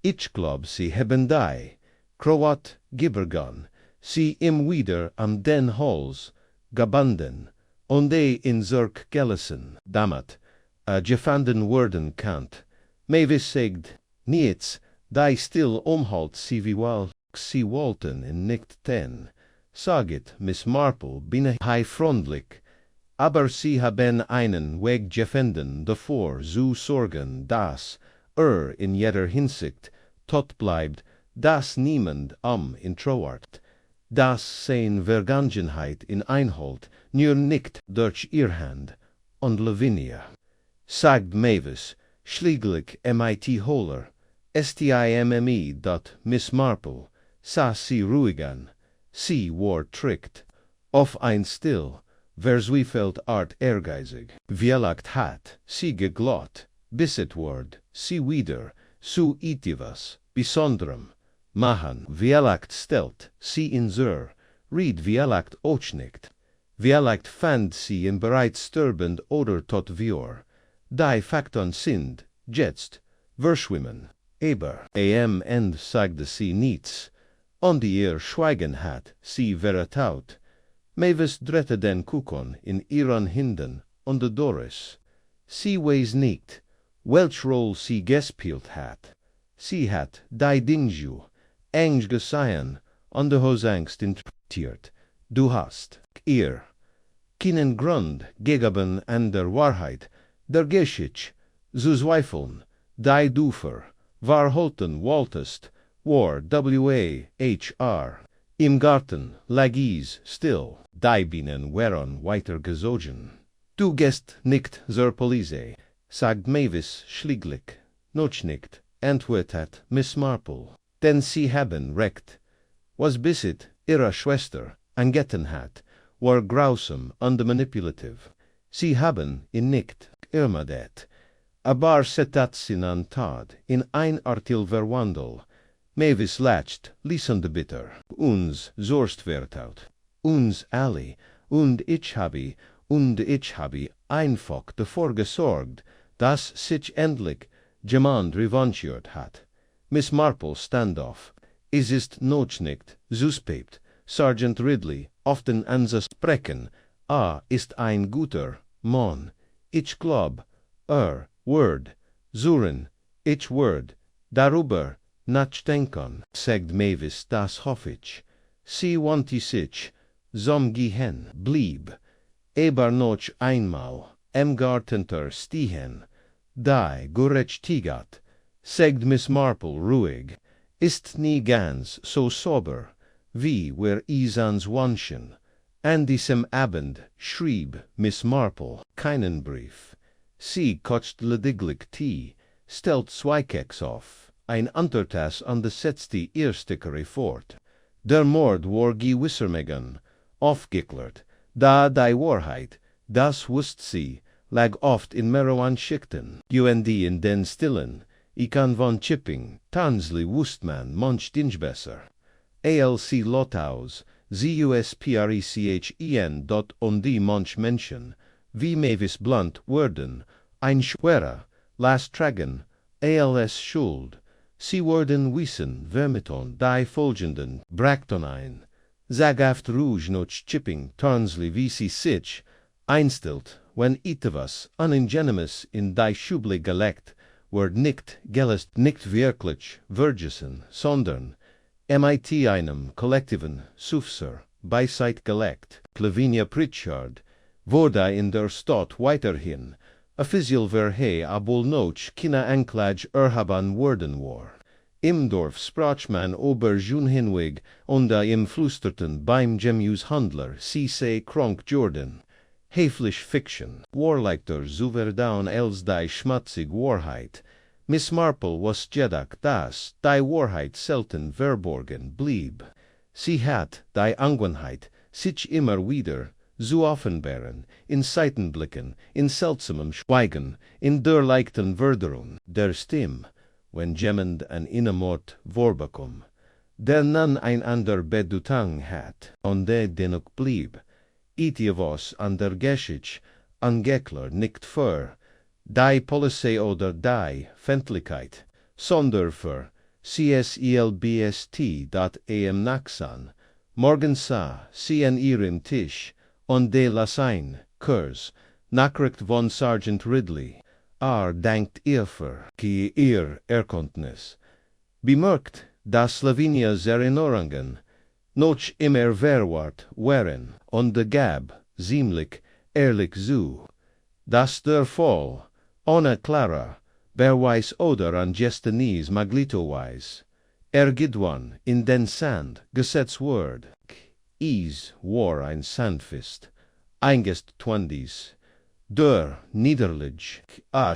ich glaub sie haben die, Kroat Gibergon, sie im wieder am den Hals gebunden, und in Zirk gelassen, damit, gefunden worden kant. Mavis sagt, niets, die still umhalt sie wie sie wollten in nicht ten. Saget, Miss Marple, bin hei freundlich, aber sie haben einen Weg gefunden, davor zu sorgen, dass in jeder Hinsicht tot bleibt, dass niemand in Trauert, dass sein Vergangenheit in Einhalt, nur nicht durch ihr Hand, und Lavinia. Sagt Mavis, schlieglich mit holer, stimme dat Miss Marple, sa sie ruhig an, sie war trickt, auf ein still, verzweifelt art ehrgeizig, vielleicht hat, sie geglott, bis et ward, sie wieder, zu itivas, besonderem, machen, vielleicht stelt, sie in ried vielleicht auch nicht, vielleicht fand sie in bereits sterbend oder tot vior, die Fakton sind, jetzt, verschwimmen, aber, end sagte sie niets, und ihr Schweigen hat, sie vertraut. Mavis drehte den Kukon in ihren Händen, und Doris. Sie weiß nicht, welch Roll sie gespielt hat. Sie hat die Dingju, eng gesehen, und has Angst interpretiert. Du hast, ihr, keinen Grund gegeben an der Wahrheit, der Geschichte, zu zweifeln, die du verhalten wolltest, war W.A.H.R. Im Garten lag still, die Bienen waren weiter gezogen. Du gehst nicht zur Polizei, sagt Mavis schlieglich, noch nicht, antwortet Miss Marple, denn sie haben recht. Was bissit ihre Schwester angetan hat, war grausam und manipulativ. Sie haben ihn nicht ermordet, aber setat sin an Tat in ein Artil verwandel. Mavis lacht, liesende bitter, uns zorst vertaut, uns alle, und ich habe einfach davor gesorgt, dass sich endlich jemand revanchiert hat. Miss Marple standoff, es ist noch nicht, suspekt, Sergeant Ridley, often an sprechen, ist ein guter Mann, ich glaub, word, zuren, ich word, darüber, nachdenken, sagt Mavis, das hoff ich. Sie wandte sich, zum Gehen blieb, aber noch einmal, im Gartenter stehen, die gerechtigat, Sagt Miss Marple ruhig, ist nie ganz so sober, wie wir es uns wünschen. An diesem Abend schrieb Miss Marple keinen Brief. Sie kocht lediglich Tee, stellt zwei Keks auf, ein Untertass und setzt die Erstickerei fort. Der Mord war gewissermaßen aufgeklärt, da die Wahrheit, das wusste sie, lag oft in mehreren Schichten. Und in den Stillen, kann von Chipping, Tansley wusste man manch Dinge besser. ALC Lotaus, ZUSPRECHEN und die manch Menschen, wie Mavis Blunt worden, ein schwerer, last tragen, ALS Schuld, sie worden wissen, vermiton, die folgenden, Bracton ein, Zagaft Rouge noch Chipping, Tansley wie sie sich, einstellt, wenn etwas unangenehmes in die Schule gelegt, wird nicht gelöst, nicht wirklich vergessen, sondern mit einem kollektiven Sufser beiseite gelegt. Lavinia Pritchard wurde in der Stadt weiterhin offiziell verhe abul noch keine Anklage erhaben worden war. Im Dorf sprach man über June Hinweg und im Flüsterten beim Gemüshandler C.C. Kronk Jordan. Häflich Fiction war leichter zu verdauen als die schmutzige Wahrheit. Miss Marple was jedoch, dass die Wahrheit selten verborgen blieb. Sie hat die Angewohnheit, sich immer wieder zu offenbaren, in Seitenblicken, in seltsamem Schweigen, in der leichten Verderung der Stimme, wenn jemand an Innenmord vorbekommt, der nun ein ander Bedeutung hat, und der dennoch blieb. Etwas an der Geschichte angeklärt nicht für die Polizei oder die Öffentlichkeit, sondern für CSELBST.am Naxan. Morgens sah sie an ihrem Tisch und de Lasagne, Kurs, Nachricht von Sergeant Ridley. Dankt ihr für ihr Erkenntnis. Bemerkt, dass Lavinias Erinnerungen noch immer verwahrt waren und gab ziemlich ehrlich zu, dass der Fall ohne klare Beweis oder an Gestinies maglitoweis irgendwann in den Sand gesetzt wurde. Es war ein Sandfest, eingestuendies, der niederlich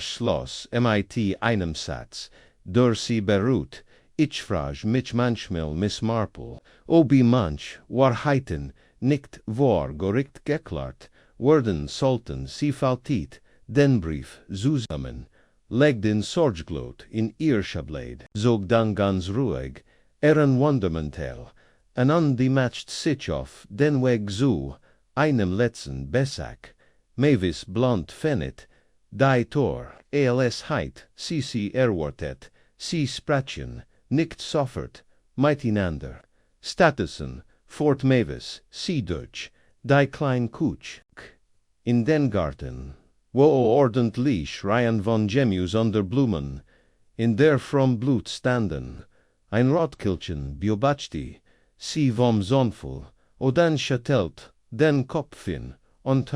Schloss mit einem Satz, der sie beruht. Ich frage mich manchmal, Miss Marple, ob manch Wahrheiten nicht wahr gericht geklärt werden sollten. Sie faltet den Brief zusammen, legt den Sorgglot in ihr Schablade, zog dann ganz ruhig, Wundermantel, und macht sich auf den Weg zu einem letzten Besuch. Mavis Blunt findet, die Tor, als heit, sie erwartet, sie sprechen, nicht sofort, miteinander. Statusen, Fort Mavis, sie durch, die klein Kutsch. In den Garten, wo ordentlich Reihen von Gemüs unter Blumen, in der vom Blut standen, ein Rotkilchen beobachtete, sie vom Sonnenfall, und dann schüttelt den Kopf hin, und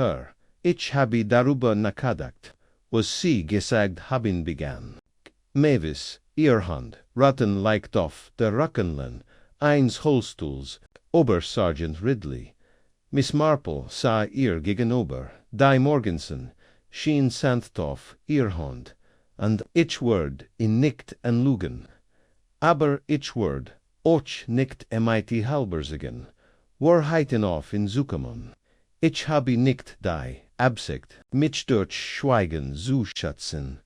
ich habe darüber nachgedacht, was sie gesagt haben begann. Mavis, ihr Hand, Ratten leicht auf der Rückenlehne eines Holzstuhls, Obersergeant Ridley. Miss Marple sah ihr gegenüber, die Morgensen schien sanft auf ihr Hand, und ich werd ihn nicht anlügen. Aber ich werd euch nicht mit halbersigen Wahrheiten auf in Zukommen. Ich habe nicht die Absicht, mich durch Schweigen zu schützen.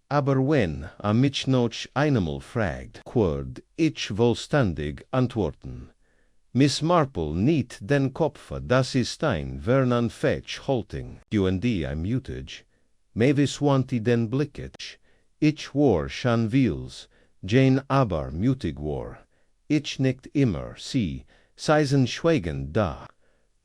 Aber wenn mich noch einmal fragt, werd ich vollständig antworten. Miss Marple niet den Kopf, das ist ein Vernon Fetch Holting, und mutig. Mavis wandte den Blick, ich war schon wils, Jane aber mutig war. Ich nicht immer, sie schweigen da.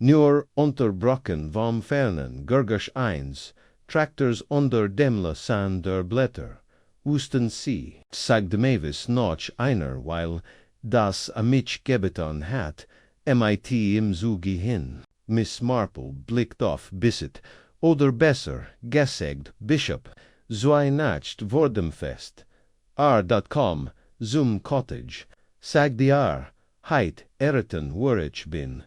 Nur unterbrochen vom fernen Gurgisch eins, Traktors unter dem Sand der Blätter, wussten sie, sagte Mavis noch einer, weil das mich gebeton hat, mit im Zuge hin. Miss Marple blickt auf Bisset, oder besser gesagt Bishop, so ein Nacht vor dem Fest. r.com, zum Cottage, sag die heit eriten Woerich bin,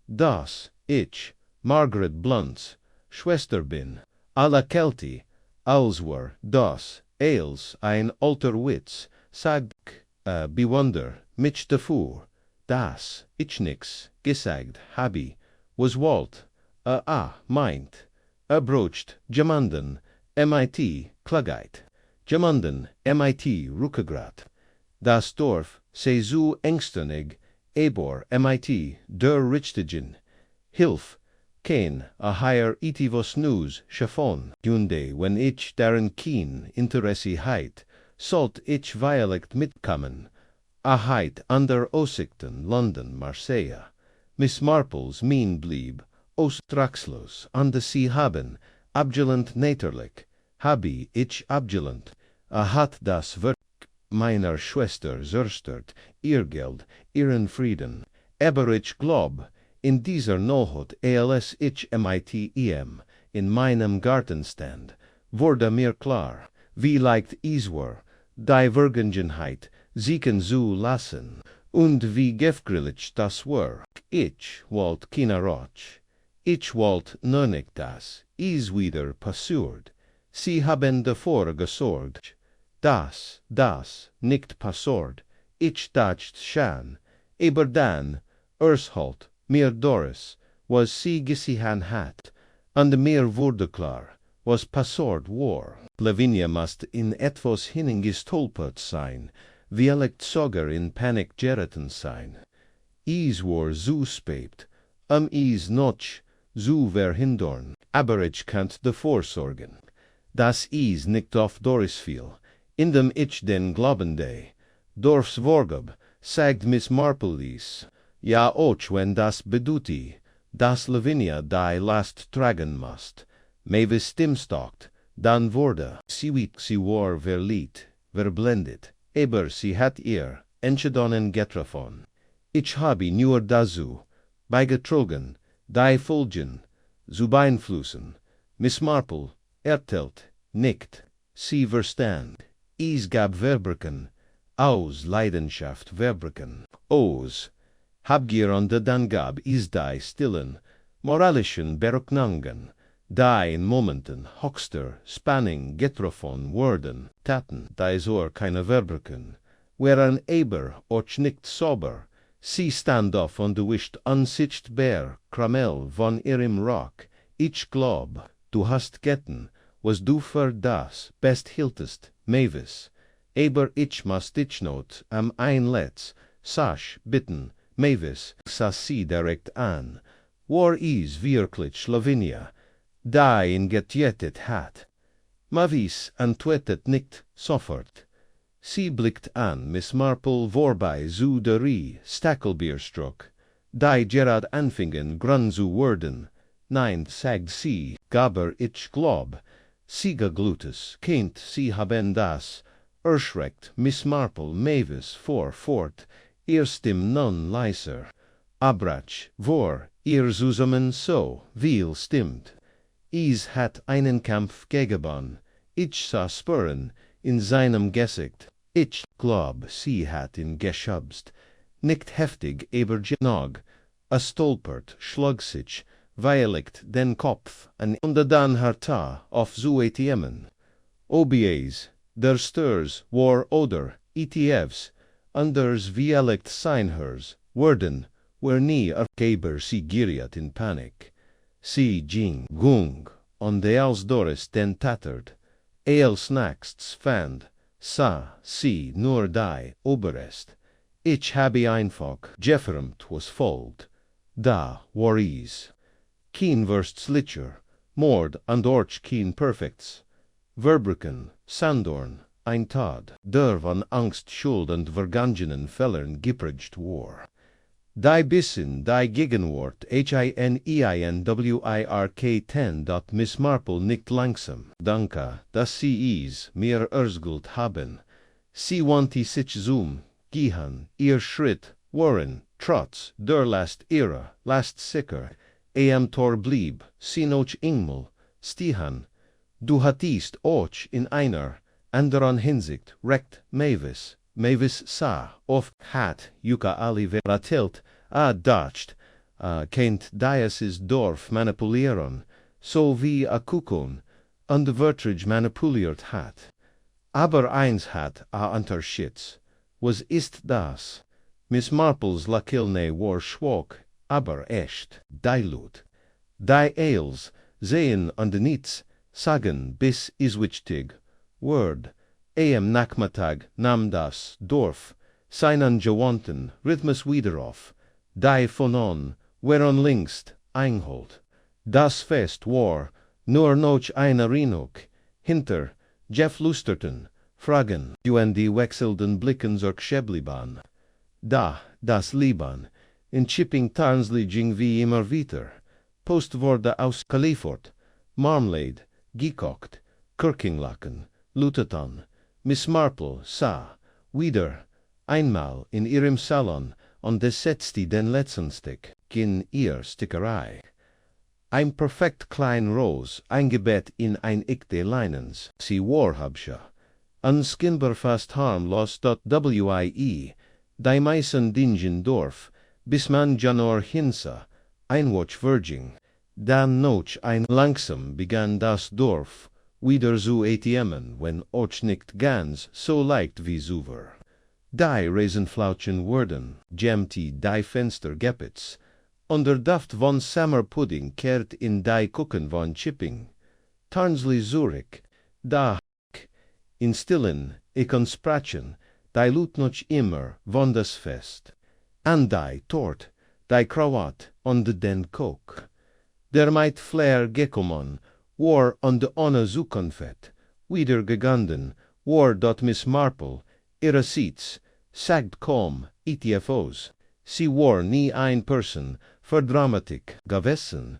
das, ich, Margaret Blunts, Schwester bin, alla Kelti, Alswer, das, Ailes, ein alter Witz, sag, bewonder, mich davor, das, ich nix, gesagt, habi, was Walt, meint, broached, Jamanden, MIT, Klugeit, Jamanden, MIT, Rukegrat, das Dorf, sei zu engstenig, Ebor, MIT, der Richtigen, Hilf, kein, a higher itivos news, Chiffon, Hyundai, when ich darin keen Interesse heit, sollt ich Dialekt mitkommen, a heit under Ossichten, London, Marseille, Miss Marples mean blieb, Ostraxlos, an de See haben, abgelent naturlich, habi ich abgelent, hat das Werk meiner Schwester zerstört, ihr Geld, ihren Frieden, aber ich glaub, in dieser Nohot als ich MIT in meinem Gartenstand, wurde mir klar, wie leicht es war, die Vergangenheit siegen zu lassen, und wie gefährlich das war. Ich wollt keine Rotsch, ich wollt nur nicht das, es wieder passiert. Sie haben davor gesorgt, das nicht passiert, ich dacht schon, aber dann, halt, mir Doris, was sie gesehen hat, und mir wurde klar, was passiert war. Lavinia must in etwas hiningestolpert sein, vielleicht sogar in Panik geraten sein. Es war zu spät, es noch zu verhindern, aber ich kannt davor sorgen, dass es nicht auf Doris fiel, indem ich den glaubende, Dorfs Vorgab, sagt Miss Marple ja auch wenn das beduti, dass Lavinia die Last tragen must, Mavis stimstockt, dann wurde sie war verliet, verblendet, aber sie hat ihr entschieden getroffen. Ich habe nur dazu beigetragen, die Folgen zu beeinflussen. Miss Marple erzählt nicht, sie verstand. Es gab Verbrechen, aus Leidenschaft Verbrechen, aus Habgier und dann gab es die stillen, moralischen Berechnungen, die in Momenten höchster Spannung getroffen wurden, taten, die so keine Verbrechen, wären aber auch nicht sober, sie stand auf und wischt unsichtbar Kramel von ihrem Rock. Ich glaub, du hast getten, was du für das best hieltest, Mavis, aber ich must dich not am Einletz, Sasch, bitten, Mavis, sah sie direkt an, war es wirklich Lavinia, die ihn getötet hat. Mavis antwortet nicht sofort. Sie blickt an Miss Marple vorbei zu der Stackelbierstruck, die gerad anfingen grün zu werden. Nein, sagt sie, aber ich glaub, sie geglutes, kennt sie haben das, erschreckt Miss Marple Mavis fort, ihr Stimm nun leiser. Abrach, vor, ihr zusammen so, viel stimmt. Es hat einen Kampf gegeben, ich sah Spuren in seinem Gesicht. Ich glaub, sie hat ihn geschubst, nicht heftig, aber genug, stolpert, schlug sich, weiligt den Kopf an und dann harta auf zu ATMen. OBAs, der Sturs war oder ETFs, anders weiligt seinhers, worden, were nie aber sie geriet in Panik. Sie ging, gung, und als Doris den tattert, als nächsts fand, sah sie nur die Oberest. Ich habe einfach gefremd was folgt. Da war es. Kein Wurstslitscher, Mord und Orch kein Perfekts. Verbrechen, Sandorn, ein Tod, der von Angst, Schuld und vergangenen Fällern geprägt war. Die Bissen, die Gegenwart, HINEINWIRK 10. Miss Marple nicht langsam. Danke, dass Sie es mir erzählt haben. Sie wandte sich gehen, ihr Schritt, waren, trotz der last Ära, last sicher, Tor blieb, sie noch einmal, stehen. Du hattest auch in einer, anderon Hinsicht, recht Mavis sa, of hat, Juka Alivera tilt, dacht, Kent Diasis Dorf manipulieren, so wie a Kukon, und Vertrage manipuliert hat. Aber eins hat Unterschieds, was ist das? Miss Marple's Lakilne war schwach, aber echt, Dilut. Die Eils sehen und nichts, sagen bis iswichtig, Word, Nachmittag nam das Dorf, seinen Gewohnten Rhythmus wieder auf, die von on, whereon längst einholt. Das Fest war nur noch eine Erinnerung, hinter Jeff Lusterton, Fragen, die wechselnden Blicken zur Schebliban. Da, das Liban, in Chipping Tarnsley ging wie immer wieder. Post wurde ausgeliefert, Marmalade, gekocht, Kirchenlaken, Lutetan. Miss Marple sah, wieder, einmal in ihrem Salon und setzte den letzten Stick in ihr Stickerei. Ein perfekt klein Rose, eingebett in ein echte Leinens, sie war hübscher. Unskinnbar fast harmlos wie, die meisten dingen Dorf, bis man Janor hinsa, einwatch Virgin. Dann noch ein langsam begann das Dorf, wieder zu ATMen, wenn auch nicht ganz so leicht wie zuvor. Die Raisenflautchen wurden, gemti die Fenster gepitzt, und der Duft von Summerpudding kehrt in die Kuchen von Chipping. Tarnsley Zurich, da in stillen, Sprachen, die Lut noch immer von das Fest. An die Tort, die Krawat und den Koch. Der Maid Flair gekommen, war und ohne Zukunft, wieder gegangen, war dort Miss Marple, ihre Seats, sagt kaum, ETFOs. Sie war nie ein Person, für Dramatik gewesen,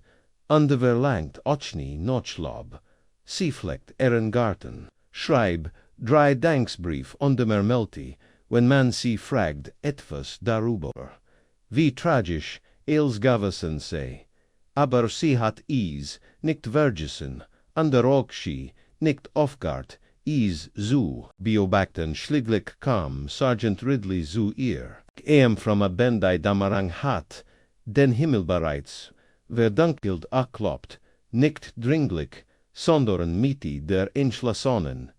und verlangt auch nie Notschlob. Sie fleckt ihren Garten, schreib 3 Dankbrief und Mermelti, wenn man sie fragt etwas darüber. Wie tragisch, els gewesen sei. Aber sie hat nicht vergessen, und auch sie nicht aufgehört, zu beobachten. Schließlich kam Sergeant Ridley zu ihr. From a Bendai Damarang hat, den Himmel bereits, verdunkelt kloppt, nicht dringlich, sondern miti der Entschlossonen,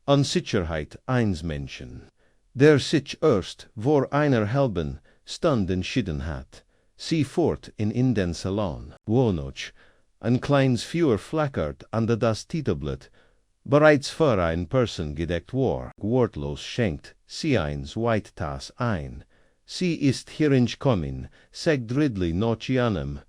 Unsicherheit eins Menschen. Der sich erst vor einer halben Stunde entschieden hat, sie fort in den Salon, wo noch ein kleines Feuer flackert an das Titelblatt, bereits für ein Person gedeckt war. Wortlos schenkt sie eins White-Tass ein. Sie ist heringekommen, sagt Ridley noch einem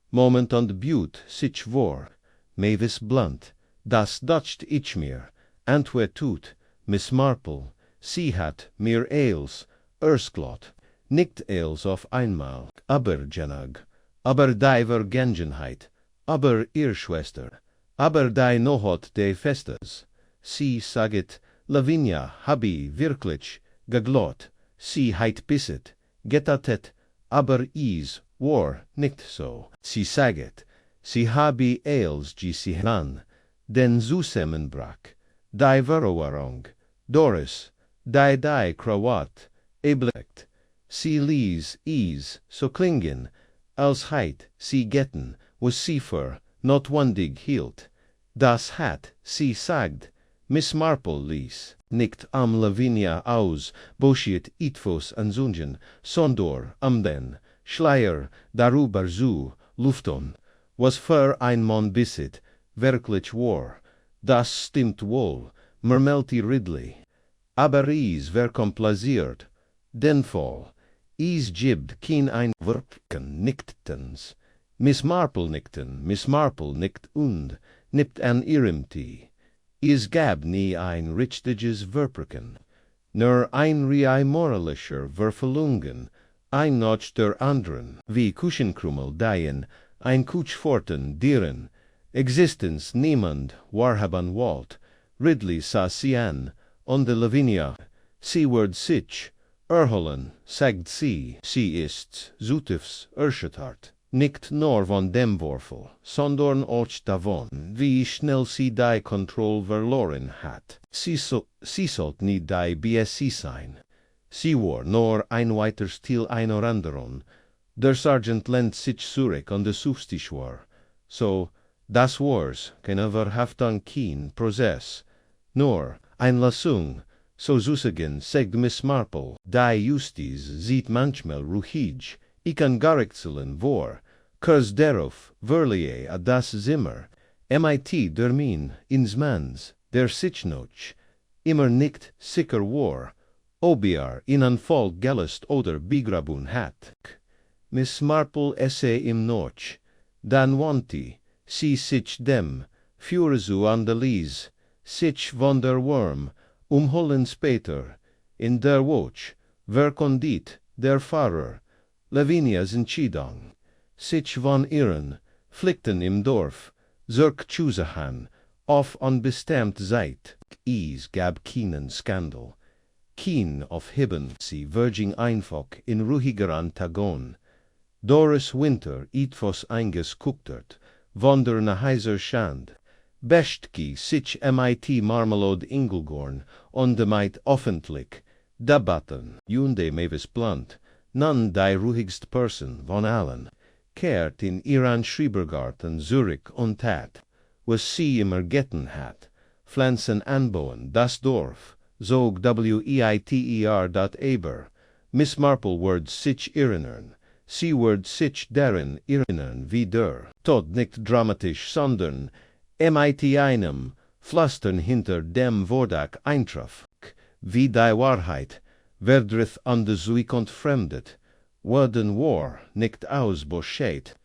Moment und Beaut sich vor. Mavis blunt, das dutcht ich mir, Antwe tut, Miss Marple, sie hat mir Eils, Ersglot, nicht Eils auf einmal, aber Genag, aber die Vergangenheit, aber ihr Schwester, aber die Nohot de Festes. Sie saget, Lavinia habi wirklich geglot, sie heit bisset, getatet, aber war nicht so. Sie saget, sie habi Eils sie han, den Zusammenbrach, die Verroerung, Doris, die Krawat, eblekt, sie ließ so klingen, als heit sie getten, was sie für notwendig hielt. Das hat sie sagt, Miss Marple ließ, nicht Lavinia aus, Boschiet etwas ansungen, sondern den Schleier darüber zu luften, was für ein Mann bisset, wirklich war. Das stimmt wohl, murmelte Ridley. Aber wer komplaziert, den Fall, gibt kein ein Wörtchen nichtens. Miss Marple nicht und, nicht an ihrem Tee. Gab nie ein richtiges Wörtchen, nur ein moralischer Verfehlungen, ein noch der anderen, wie Kuschenkrummel deien, ein Kutschforten deren, Existenz niemand wahrhaben wollt. Ridley sah sie an, und Lavinia, sie wird sich erholen, sagt sie ist's, zutiefst erschüttert. nicht nur von dem Würfel, sondern auch davon, wie schnell sie die Kontrolle verloren hat. Sie sollte nie die BSC sein. Sie war nur ein weiter Stil einer anderen. Der Sergeant lehnt sich zurück an der Suchstisch war. So, das war's, keine Verhaftung, kein Prozess. Nur, Einlassung, so sozusagen, sagt Miss Marple, die Justiz sieht manchmal ruhig, ich kann garechzeln vor, kurz darauf, verlieh a das Zimmer, mit der Min, ins Mans, der Sitchnoch, immer nicht sicher war, ob in ein Fall gelöst oder begraben hat. Miss Marple esse im Noch, dann wanti, sie sich dem, führe zu an der Lies, sich von der Wurm, holen später, in der Watch, wer kondit, der Fahrer, Lavinias Entscheidung, sich von ihren, Pflichten im Dorf, zurück zusahen, auf unbestimmt Zeit, is gab keinen Skandal, kein aufheben, sie verging einfach in ruhiger Antagon, Doris Winter etwas eingeskuktert, von der heiser Schand, Bestki sich mit Marmelade Ingelgorn und damit öffentlich, Debatten, Junde Mavis Blunt, nan die ruhigste Person von allen, kehrt in ihren Schreibergarten Zürich und tat, was sie immer getten hat, Pflanzen anbauen, das Dorf, zog weiter. Miss Marple word sich erinnern, sie word sich darin erinnern wie der, Tod nicht dramatisch, sondern mit einem Pflastern hinter dem Wordak eintraf, wie die Wahrheit, verdrith an der Zukunft fremdet, worden war nicht ausbochet,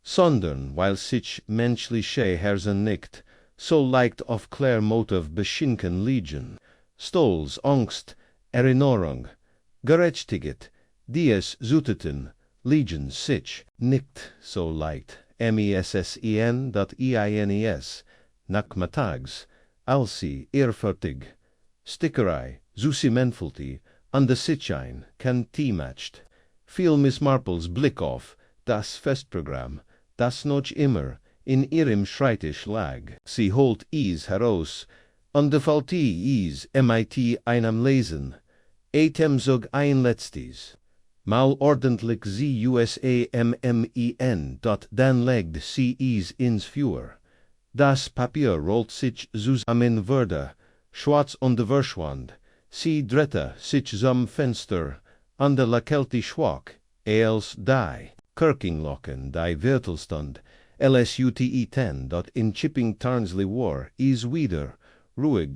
sondern weil sich menschliche Herzen nicht so leicht auf Klärmotiv beschinken liegen, Stolz, Angst, Erinnerung, Gerechtigkeit, dies zuteten, liegen sich nicht so leicht, messen.ines, nachmittags, als sie ehrfürchtig, Stickerei, Susimenfulti, an der Sitschein, kann matcht, fiel Miss Marples Blick auf, das Festprogramm, das noch immer in ihrem Schreibtisch lag. Sie holt is heraus, und gefällt is mit einem Lesen, zog ein letztes, mal ordentlich sie USAMMEN, dann legt sie is ins Feuer. Das Papier rollt sich zusammen wurde, schwarz und verschwand, sie drehte sich zum Fenster, an der Kälte schwach, als die Kirkinglocken, die Viertelstund, LSUTE 10, in Chipping Tarnsley war, is wieder ruhig